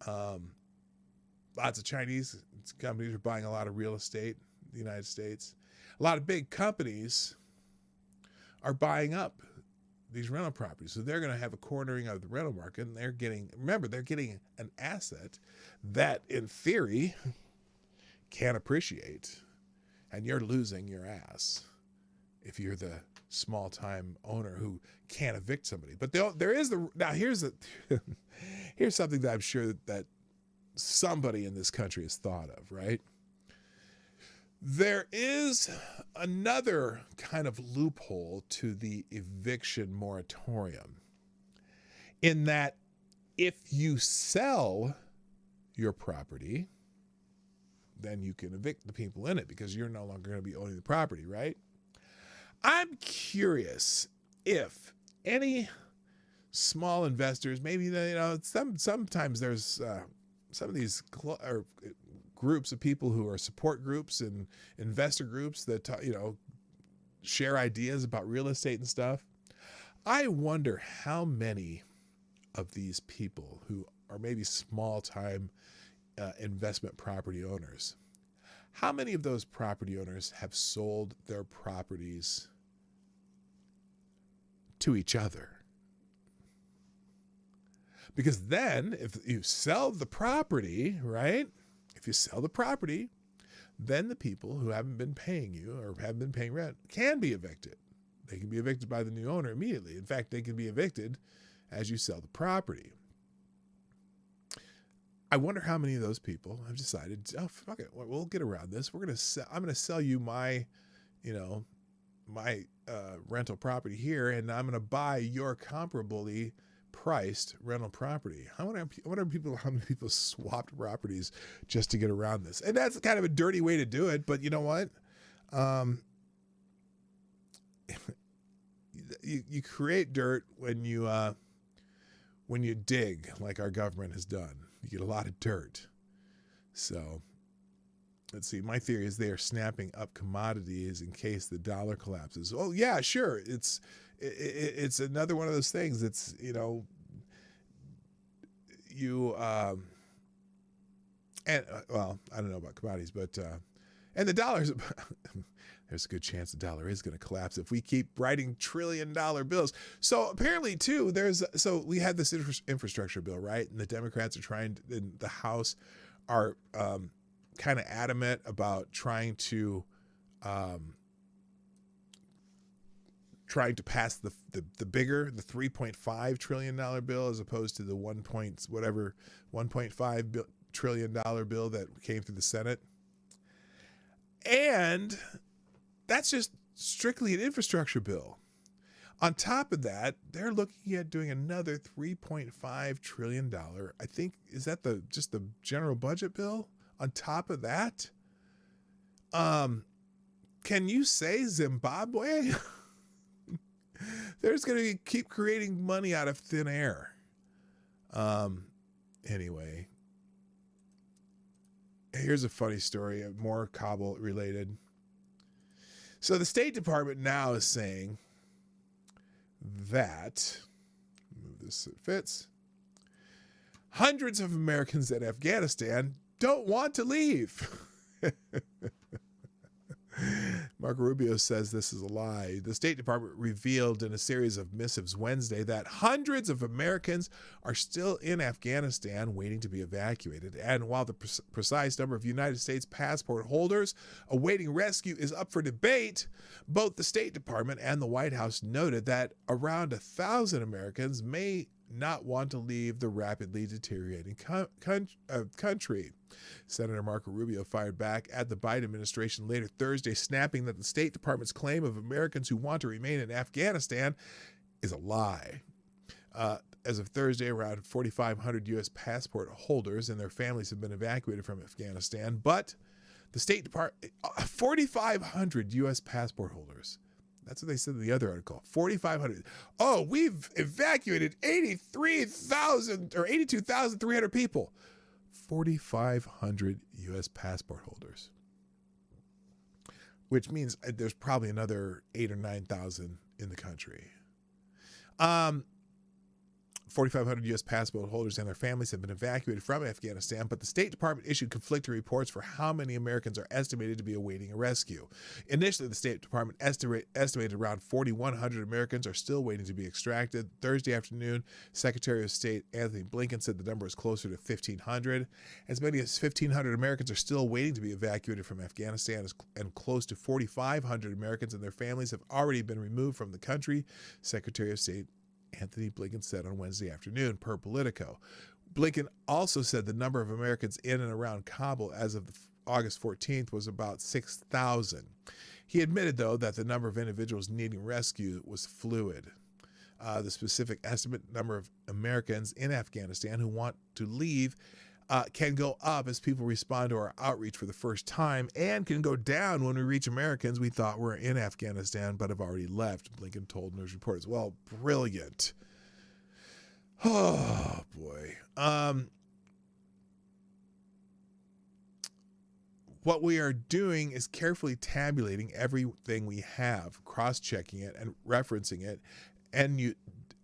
Lots of Chinese companies are buying a lot of real estate in the United States. A lot of big companies are buying up these rental properties. So they're going to have a cornering of the rental market, and they're getting an asset that in theory can appreciate, and you're losing your ass if you're the small time owner who can't evict somebody. But here's something that I'm sure that somebody in this country has thought of, right? There is another kind of loophole to the eviction moratorium, in that if you sell your property, then you can evict the people in it because you're no longer going to be owning the property, right? I'm curious if any small investors, maybe sometimes there's some of these groups of people who are support groups and investor groups that share ideas about real estate and stuff. I wonder how many of these people who are maybe small time investment property owners, how many of those property owners have sold their properties to each other? Because then if you sell the property, right? If you sell the property, then the people who haven't been paying you or haven't been paying rent can be evicted. They can be evicted by the new owner immediately. In fact, they can be evicted as you sell the property. I wonder how many of those people have decided, oh, fuck it, we'll get around this. I'm going to sell you my rental property here, and I'm going to buy your comparably priced rental property. I wonder how many people swapped properties just to get around this. And that's kind of a dirty way to do it, but you know what? You create dirt when you dig, like our government has done. You get a lot of dirt. So let's see. My theory is they are snapping up commodities in case the dollar collapses. Oh yeah, sure. It's another one of those things. It's I don't know about commodities, but and the dollar's there's a good chance the dollar is going to collapse if we keep writing $1 trillion bills. So apparently too, so we had this infrastructure bill, right? And the Democrats are in the House are kind of adamant about trying to pass the bigger, the $3.5 trillion bill as opposed to the $1.5 trillion bill that came through the Senate. And that's just strictly an infrastructure bill. On top of that, they're looking at doing another $3.5 trillion. I think, is that just the general budget bill? On top of that, can you say Zimbabwe? They're just going to keep creating money out of thin air. Anyway, here's a funny story, more Kabul related. So the State Department now is saying that, move this so it fits, hundreds of Americans in Afghanistan don't want to leave. Marco Rubio says this is a lie. The State Department revealed in a series of missives Wednesday that hundreds of Americans are still in Afghanistan waiting to be evacuated. And while the precise number of United States passport holders awaiting rescue is up for debate, both the State Department and the White House noted that around 1,000 Americans may not want to leave the rapidly deteriorating country. Senator Marco Rubio fired back at the Biden administration later Thursday, snapping that the State Department's claim of Americans who want to remain in Afghanistan is a lie. As of Thursday, around 4,500 U.S. passport holders and their families have been evacuated from Afghanistan, but the State Department, 4,500 U.S. passport holders. That's what they said in the other article. 4,500. Oh, we've evacuated 82,300 people. 4,500 U.S. passport holders, which means there's probably another 8,000 or 9,000 in the country. 4,500 U.S. passport holders and their families have been evacuated from Afghanistan, but the State Department issued conflicting reports for how many Americans are estimated to be awaiting a rescue. Initially, the State Department estimated around 4,100 Americans are still waiting to be extracted. Thursday afternoon, Secretary of State Anthony Blinken said the number is closer to 1,500. As many as 1,500 Americans are still waiting to be evacuated from Afghanistan, and close to 4,500 Americans and their families have already been removed from the country, Secretary of State Anthony Blinken said on Wednesday afternoon, per Politico. Blinken also said the number of Americans in and around Kabul as of August 14th was about 6,000. He admitted, though, that the number of individuals needing rescue was fluid. The specific estimate number of Americans in Afghanistan who want to leave can go up as people respond to our outreach for the first time, and can go down when we reach Americans we thought were in Afghanistan but have already left, Blinken told news reporters. Well, brilliant. Oh, boy. What we are doing is carefully tabulating everything we have, cross-checking it and referencing it, and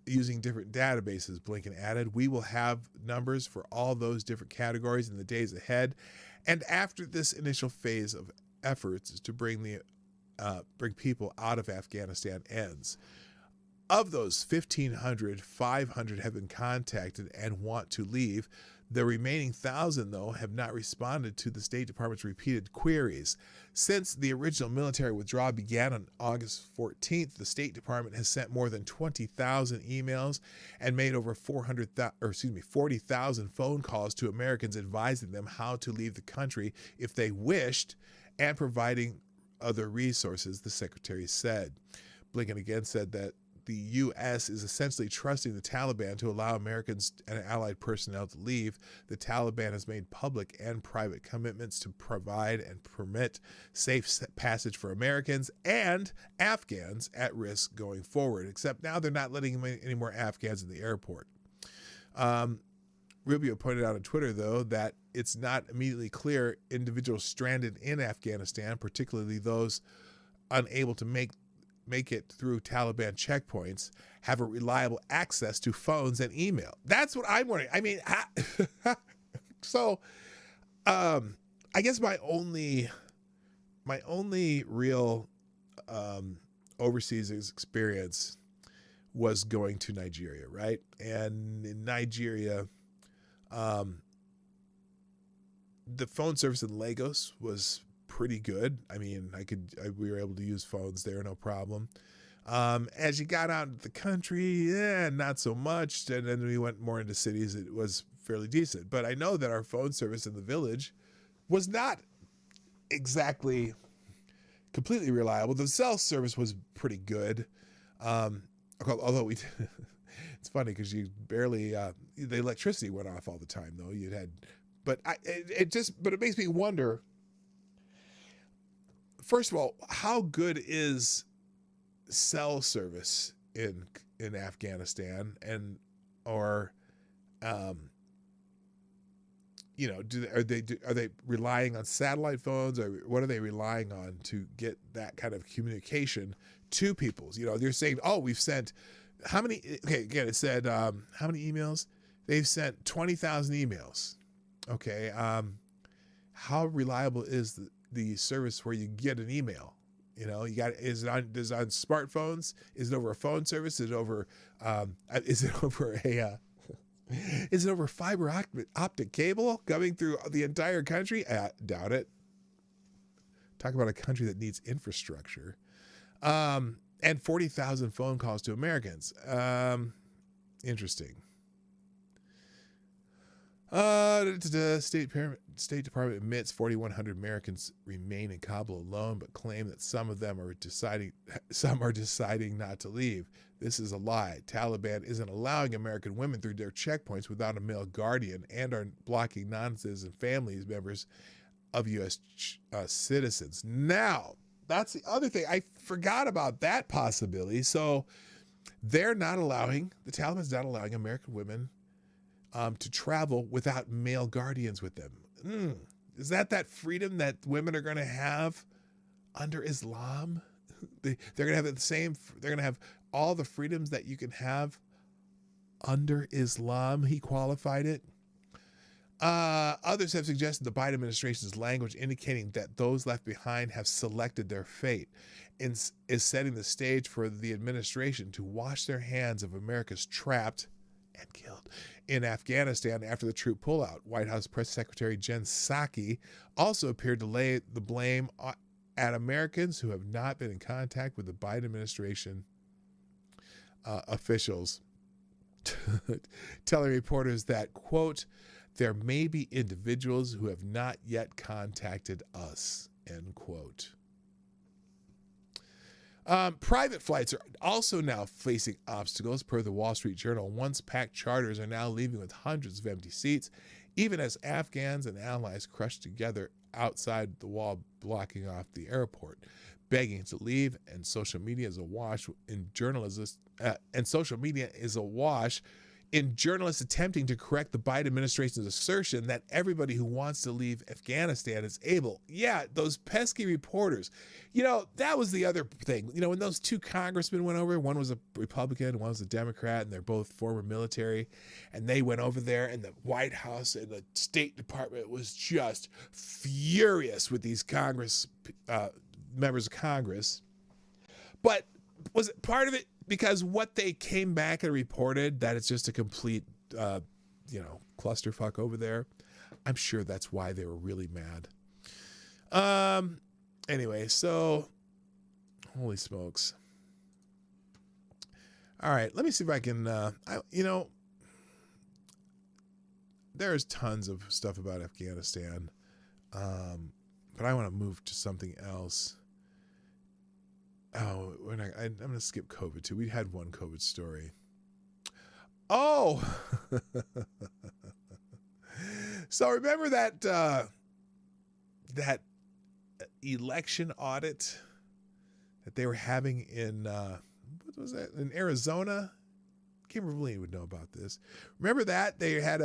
using different databases, Blinken added. We will have numbers for all those different categories in the days ahead. And after this initial phase of efforts is to bring people out of Afghanistan ends. Of those 1,500, 500 have been contacted and want to leave. The remaining 1,000, though, have not responded to the State Department's repeated queries. Since the original military withdrawal began on August 14th, the State Department has sent more than 20,000 emails and made over 40,000 phone calls to Americans advising them how to leave the country if they wished, and providing other resources, the secretary said. Blinken again said that the U.S. is essentially trusting the Taliban to allow Americans and allied personnel to leave. The Taliban has made public and private commitments to provide and permit safe passage for Americans and Afghans at risk going forward, except now they're not letting any more Afghans in the airport. Rubio pointed out on Twitter, though, that it's not immediately clear individuals stranded in Afghanistan, particularly those unable to make it through Taliban checkpoints, have a reliable access to phones and email. That's what I'm wondering. I mean, I guess my only real overseas experience was going to Nigeria, right? And in Nigeria, the phone service in Lagos was pretty good. I mean, we were able to use phones there, no problem. As you got out into the country, not so much. And then we went more into cities, it was fairly decent. But I know that our phone service in the village was not exactly completely reliable. The cell service was pretty good. Although it's funny because you barely, the electricity went off all the time though. But it makes me wonder, first of all, how good is cell service in Afghanistan, are they relying on satellite phones, or what are they relying on to get that kind of communication to people? They're saying, oh, we've sent how many? Okay, again, it said how many emails? They've sent 20,000 emails. Okay, how reliable is the service where you get an email? You know, is it on smartphones? Is it over a phone service? Is it over is it over fiber optic cable coming through the entire country? Doubt it. Talk about a country that needs infrastructure. And 40,000 phone calls to Americans. Interesting. The State Department admits 4,100 Americans remain in Kabul alone, but claim that some are deciding not to leave. This is a lie. Taliban isn't allowing American women through their checkpoints without a male guardian and are blocking non-citizen families members of U.S. Citizens. Now, that's the other thing. I forgot about that possibility. So the Taliban's not allowing American women to travel without male guardians with them. Is that freedom that women are going to have under Islam? They're going to have they're going to have all the freedoms that you can have under Islam. He qualified it. Others have suggested the Biden administration's language indicating that those left behind have selected their fate is setting the stage for the administration to wash their hands of America's trapped and killed in Afghanistan after the troop pullout. White House Press Secretary Jen Psaki also appeared to lay the blame at Americans who have not been in contact with the Biden administration officials, telling reporters that, quote, there may be individuals who have not yet contacted us, end quote. Private flights are also now facing obstacles, per the Wall Street Journal. Once packed charters are now leaving with hundreds of empty seats, even as Afghans and allies crush together outside the wall blocking off the airport, begging to leave. And social media is awash in journalists. In journalists attempting to correct the Biden administration's assertion that everybody who wants to leave Afghanistan is able. Yeah, those pesky reporters. You know, that was the other thing. You know, when those two congressmen went over, one was a Republican, one was a Democrat, and they're both former military, and they went over there, and the White House and the State Department was just furious with these members of Congress. But was it part of it? Because what they came back and reported that it's just a complete, clusterfuck over there. I'm sure that's why they were really mad. Anyway, so holy smokes. All right, let me see if I can. There's tons of stuff about Afghanistan, but I want to move to something else. Oh, I'm going to skip COVID too. We had one COVID story. Oh, so remember that election audit that they were having in what was that, in Arizona? Kimberly would know about this. Remember that they had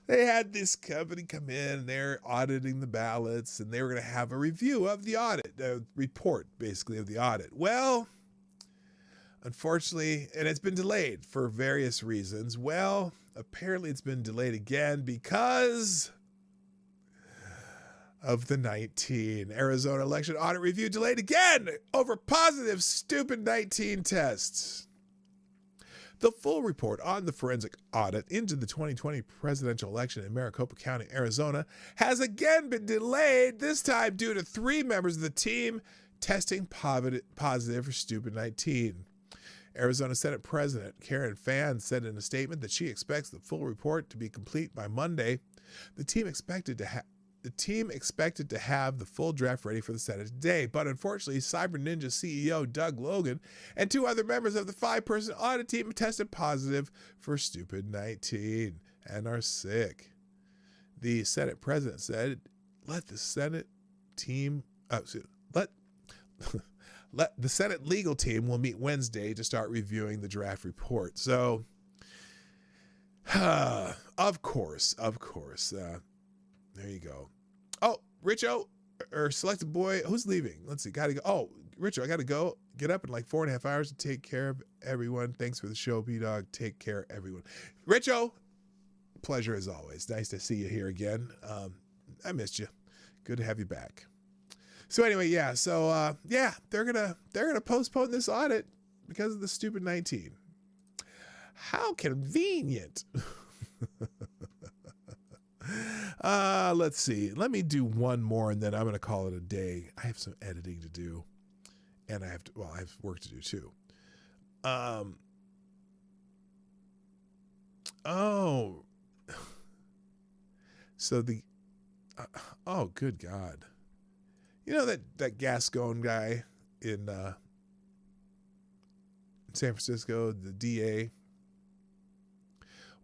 they had this company come in and they're auditing the ballots and they were going to have a review of the audit, report basically of the audit. Well, unfortunately, and it's been delayed for various reasons. Well, apparently it's been delayed again because of the 19 Arizona election audit review delayed again over positive stupid 19 tests. The full report on the forensic audit into the 2020 presidential election in Maricopa County, Arizona, has again been delayed, this time due to 3 members of the team testing positive for stupid 19. Arizona Senate President Karen Fann said in a statement that she expects the full report to be complete by Monday. The team expected to have the full draft ready for the Senate today, but unfortunately, Cyber Ninja CEO Doug Logan and 2 other members of the 5-person audit team tested positive for stupid 19 and are sick. The Senate president said, "Let the Senate team let the Senate legal team will meet Wednesday to start reviewing the draft report." So, of course, there you go. Oh, Richo, or selected boy, who's leaving? Let's see, gotta go. Oh, Richo, I gotta go. Get up in like 4.5 hours to take care of everyone. Thanks for the show, PDawg. Take care, everyone. Richo, pleasure as always. Nice to see you here again. I missed you. Good to have you back. So anyway, yeah. So they're gonna postpone this audit because of the stupid 19. How convenient. Let's see. Let me do one more and then I'm gonna call it a day. I have some editing to do, and I have work to do too. So oh, good God. You know that Gascon guy in San Francisco, the DA?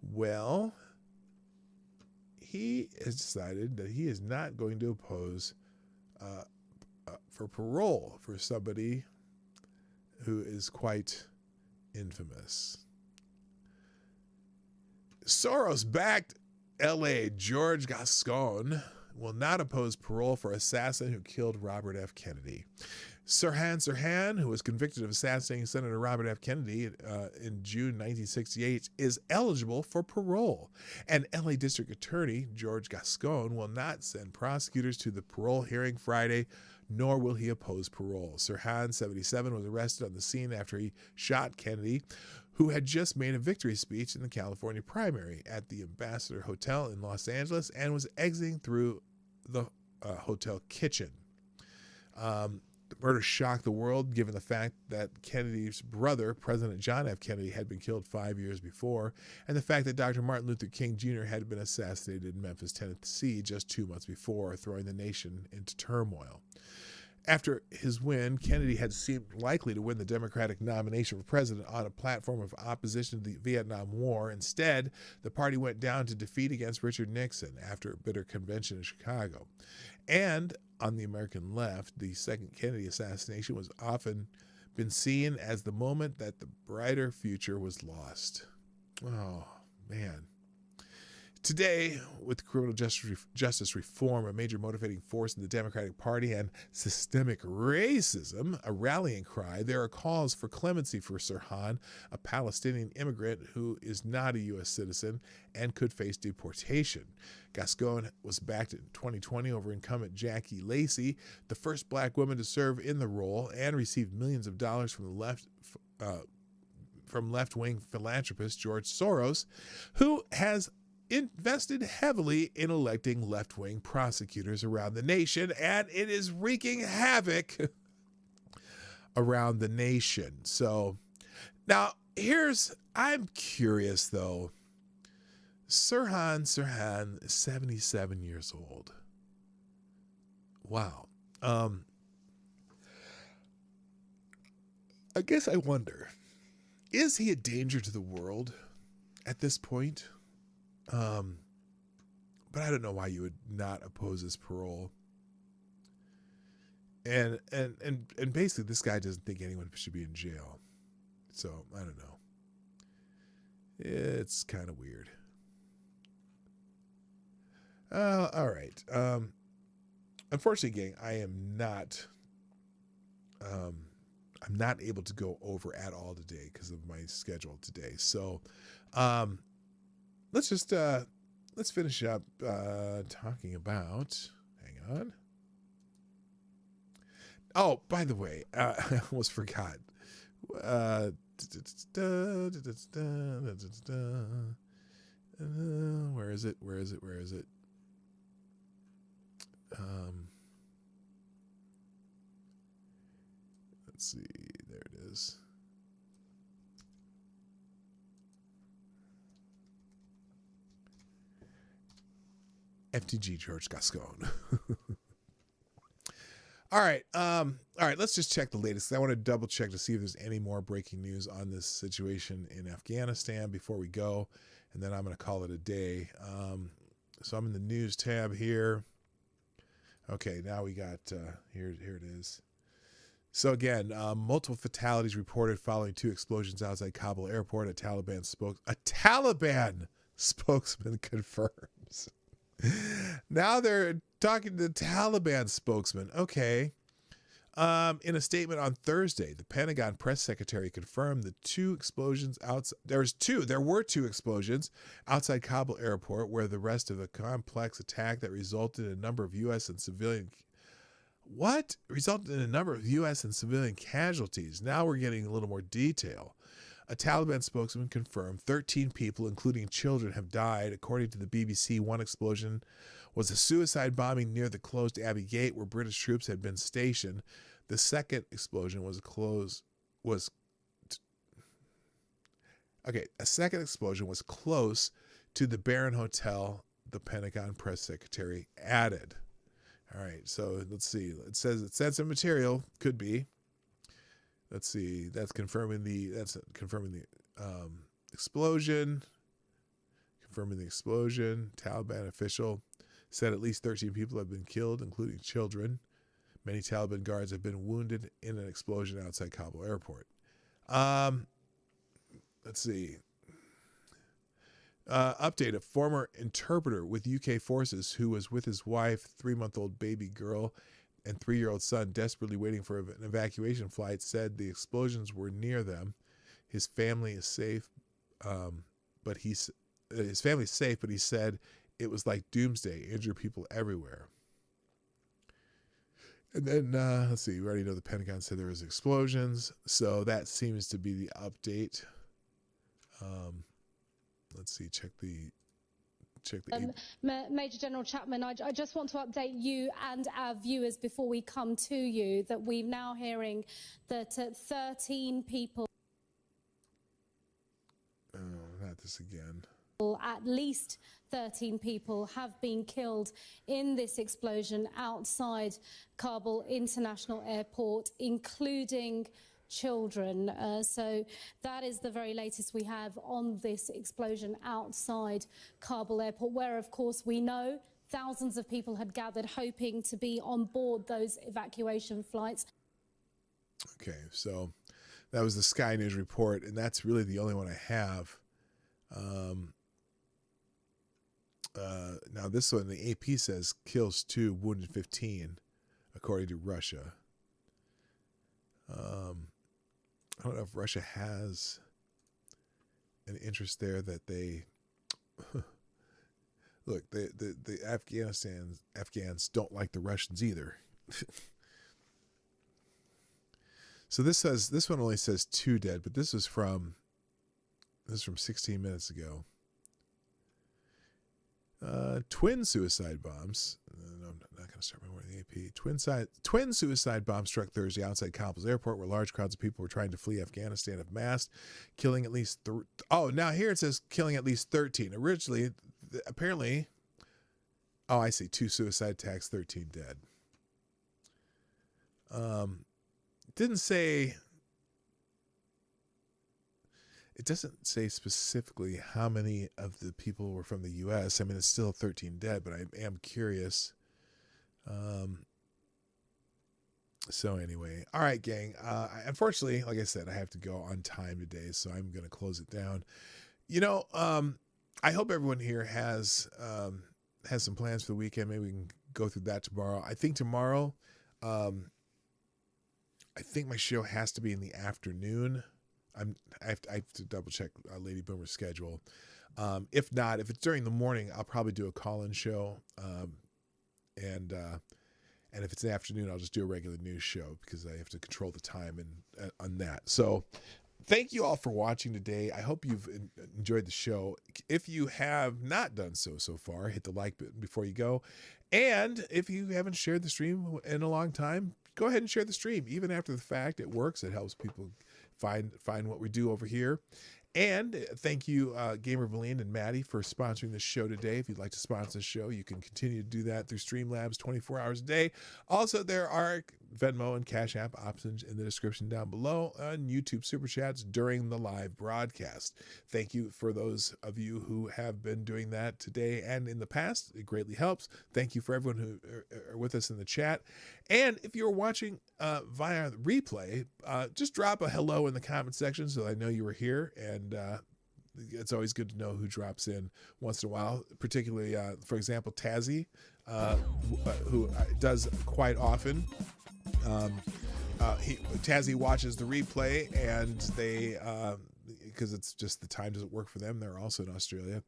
Well, he has decided that he is not going to oppose for parole for somebody who is quite infamous. Soros-backed L.A. George Gascon will not oppose parole for assassin who killed Robert F. Kennedy. Sirhan, who was convicted of assassinating Senator Robert F. Kennedy in June 1968, is eligible for parole. And L.A. District Attorney George Gascon will not send prosecutors to the parole hearing Friday, nor will he oppose parole. Sirhan, 77, was arrested on the scene after he shot Kennedy, who had just made a victory speech in the California primary at the Ambassador Hotel in Los Angeles and was exiting through the hotel kitchen. The murder shocked the world, given the fact that Kennedy's brother, President John F. Kennedy, had been killed 5 years before, and the fact that Dr. Martin Luther King Jr. had been assassinated in Memphis, Tennessee, just 2 months before, throwing the nation into turmoil. After his win, Kennedy had seemed likely to win the Democratic nomination for president on a platform of opposition to the Vietnam War. Instead, the party went down to defeat against Richard Nixon after a bitter convention in Chicago. And on the American left, the second Kennedy assassination was often been seen as the moment that the brighter future was lost. Oh, man. Today, with criminal justice reform a major motivating force in the Democratic Party and systemic racism a rallying cry, there are calls for clemency for Sirhan, a Palestinian immigrant who is not a U.S. citizen and could face deportation. Gascon was backed in 2020 over incumbent Jackie Lacey, the first black woman to serve in the role, and received millions of dollars from left-wing philanthropist George Soros, who has invested heavily in electing left-wing prosecutors around the nation, and it is wreaking havoc around the nation. So now I'm curious though. Sirhan, 77 years old. Wow. I guess I wonder, is he a danger to the world at this point? But I don't know why you would not oppose his parole. And basically this guy doesn't think anyone should be in jail. So I don't know. It's kind of weird. All right. Unfortunately, gang, I'm not able to go over at all today because of my schedule today. So, let's finish up talking about, hang on. Oh, by the way, I almost forgot. Where is it? Let's see. There it is. FTG George Gascon. All right. Let's just check the latest. I want to double check to see if there's any more breaking news on this situation in Afghanistan before we go. And then I'm going to call it a day. So I'm in the news tab here. Okay. Now we got, here it is. So again, multiple fatalities reported following 2 explosions outside Kabul airport. A Taliban spokesman confirms. Now they're talking to the Taliban spokesman. Okay. In a statement on Thursday, the Pentagon press secretary confirmed the two explosions outside. There were two explosions outside Kabul airport, where the rest of a complex attack that resulted in a number of U.S. and civilian. What resulted in a number of U.S. and civilian casualties? Now we're getting a little more detail. A Taliban spokesman confirmed 13 people, including children, have died. According to the BBC, one explosion was a suicide bombing near the closed Abbey Gate, where British troops had been stationed. The second explosion was close to the Barron Hotel, the Pentagon press secretary added. All right, so let's see. It says it's sensitive material, could be. Let's see. That's confirming the explosion. Confirming the explosion. Taliban official said at least 13 people have been killed, including children. Many Taliban guards have been wounded in an explosion outside Kabul airport. Let's see. Update: a former interpreter with UK forces who was with his wife, 3-month-old baby girl, and 3-year-old son desperately waiting for an evacuation flight said the explosions were near them. His family is safe, but he said it was like doomsday, injured people everywhere. And then, let's see, we already know the Pentagon said there was explosions, so that seems to be the update. Let's see, check the Major General Chapman, I just want to update you and our viewers before we come to you that we're now hearing that 13 people... Oh, not this again. At least 13 people have been killed in this explosion outside Kabul International Airport, including children. So that is the very latest we have on this explosion outside Kabul Airport, where, of course, we know thousands of people had gathered hoping to be on board those evacuation flights. Okay, so that was the Sky News report, and that's really the only one I have. Now this one, the AP says kills 2, wounded 15, according to Russia. I don't know if Russia has an interest there that they look. The Afghans don't like the Russians either. So this one only says 2 dead, but this is from 16 minutes ago. Twin suicide bombs. No, I'm not going to start my word in the AP. Twin suicide bombs struck Thursday outside Kabul's airport, where large crowds of people were trying to flee Afghanistan have massed, killing at least. Now here it says killing at least 13. Originally, apparently. Oh, I see. 2 suicide attacks, 13 dead. Didn't say. It doesn't say specifically how many of the people were from the U.S. I mean, it's still 13 dead, but I am curious. So anyway, all right, gang. Unfortunately, like I said, I have to go on time today, so I'm going to close it down. I hope everyone here has some plans for the weekend. Maybe we can go through that tomorrow. I think tomorrow, I think my show has to be in the afternoon. I have to double check Lady Boomer's schedule. If not, if it's during the morning, I'll probably do a call-in show. And if it's in the afternoon, I'll just do a regular news show because I have to control the time and on that. So thank you all for watching today. I hope you've enjoyed the show. If you have not done so far, hit the like button before you go. And if you haven't shared the stream in a long time, go ahead and share the stream. Even after the fact, it works. It helps people find what we do over here. And thank you, Gamer Valine and Maddie, for sponsoring this show today. If you'd like to sponsor the show, you can continue to do that through Streamlabs 24 hours a day. Also, there are Venmo and Cashapp options in the description down below on YouTube Super Chats during the live broadcast. Thank you for those of you who have been doing that today and in the past. It greatly helps. Thank you for everyone who are with us in the chat. And if you're watching via replay, just drop a hello in the comment section so I know you were here. And it's always good to know who drops in once in a while, particularly, for example, Tazzy, who does quite often. Tazzy watches the replay, and they because it's just the time doesn't work for them. They're also in Australia.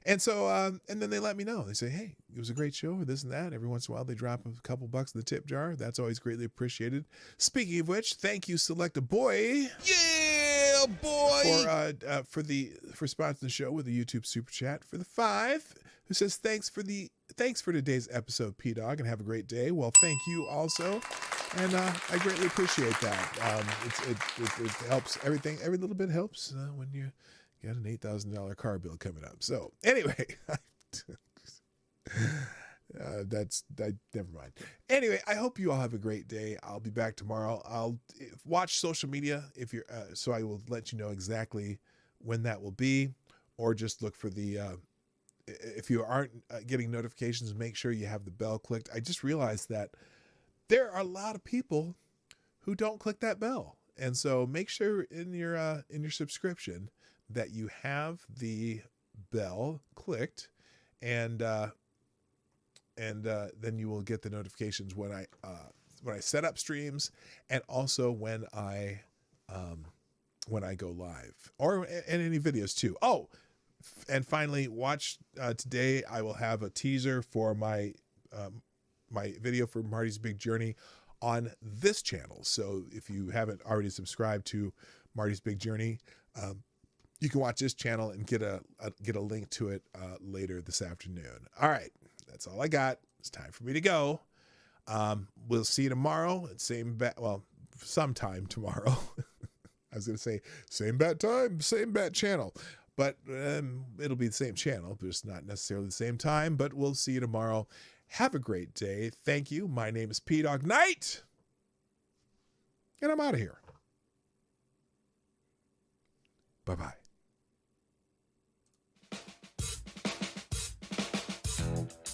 And so, and then they let me know. They say, hey, it was a great show, this and that. Every once in a while, they drop a couple bucks in the tip jar. That's always greatly appreciated. Speaking of which, thank you, Select a Boy. Yeah, boy. For sponsoring the show with a YouTube super chat for the 5, who says thanks for today's episode, P-Dawg, and have a great day. Well, thank you also, and I greatly appreciate that. It helps. Everything, every little bit helps when you got an $8,000 car bill coming up. So anyway, never mind. Anyway, I hope you all have a great day. I'll be back tomorrow. I'll watch social media if you're, so I will let you know exactly when that will be, or just look for the, if you aren't getting notifications, make sure you have the bell clicked. I just realized that there are a lot of people who don't click that bell. And so make sure in your subscription that you have the bell clicked, and then you will get the notifications when I set up streams, and also when I go live, or in any videos too. Oh, and finally, watch today. I will have a teaser for my video for Marty's Big Journey on this channel. So if you haven't already subscribed to Marty's Big Journey, you can watch this channel and get a link to it later this afternoon. All right, that's all I got. It's time for me to go. We'll see you tomorrow at sometime tomorrow. I was going to say same bat time, same bat channel, but it'll be the same channel, but it's not necessarily the same time. But we'll see you tomorrow. Have a great day. Thank you. My name is P.Dawg.Knight, and I'm out of here. Bye-bye.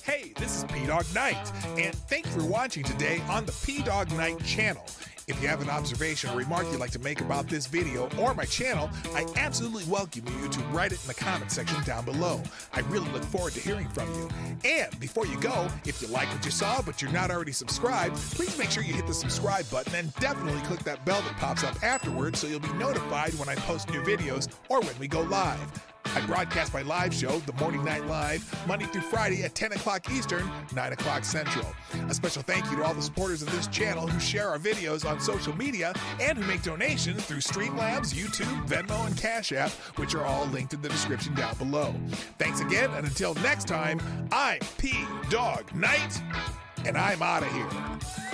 Hey, this is P.Dawg.Knight, and thank you for watching today on the P.Dawg.Knight channel. If you have an observation or remark you'd like to make about this video or my channel, I absolutely welcome you to write it in the comment section down below. I really look forward to hearing from you. And before you go, if you like what you saw but you're not already subscribed, please make sure you hit the subscribe button and definitely click that bell that pops up afterwards so you'll be notified when I post new videos or when we go live. I broadcast my live show, The Morning Night Live, Monday through Friday at 10 o'clock Eastern, 9 o'clock Central. A special thank you to all the supporters of this channel who share our videos on social media and who make donations through Streamlabs, YouTube, Venmo, and Cashapp, which are all linked in the description down below. Thanks again, and until next time, I'm P.Dawg.Knight, and I'm out of here.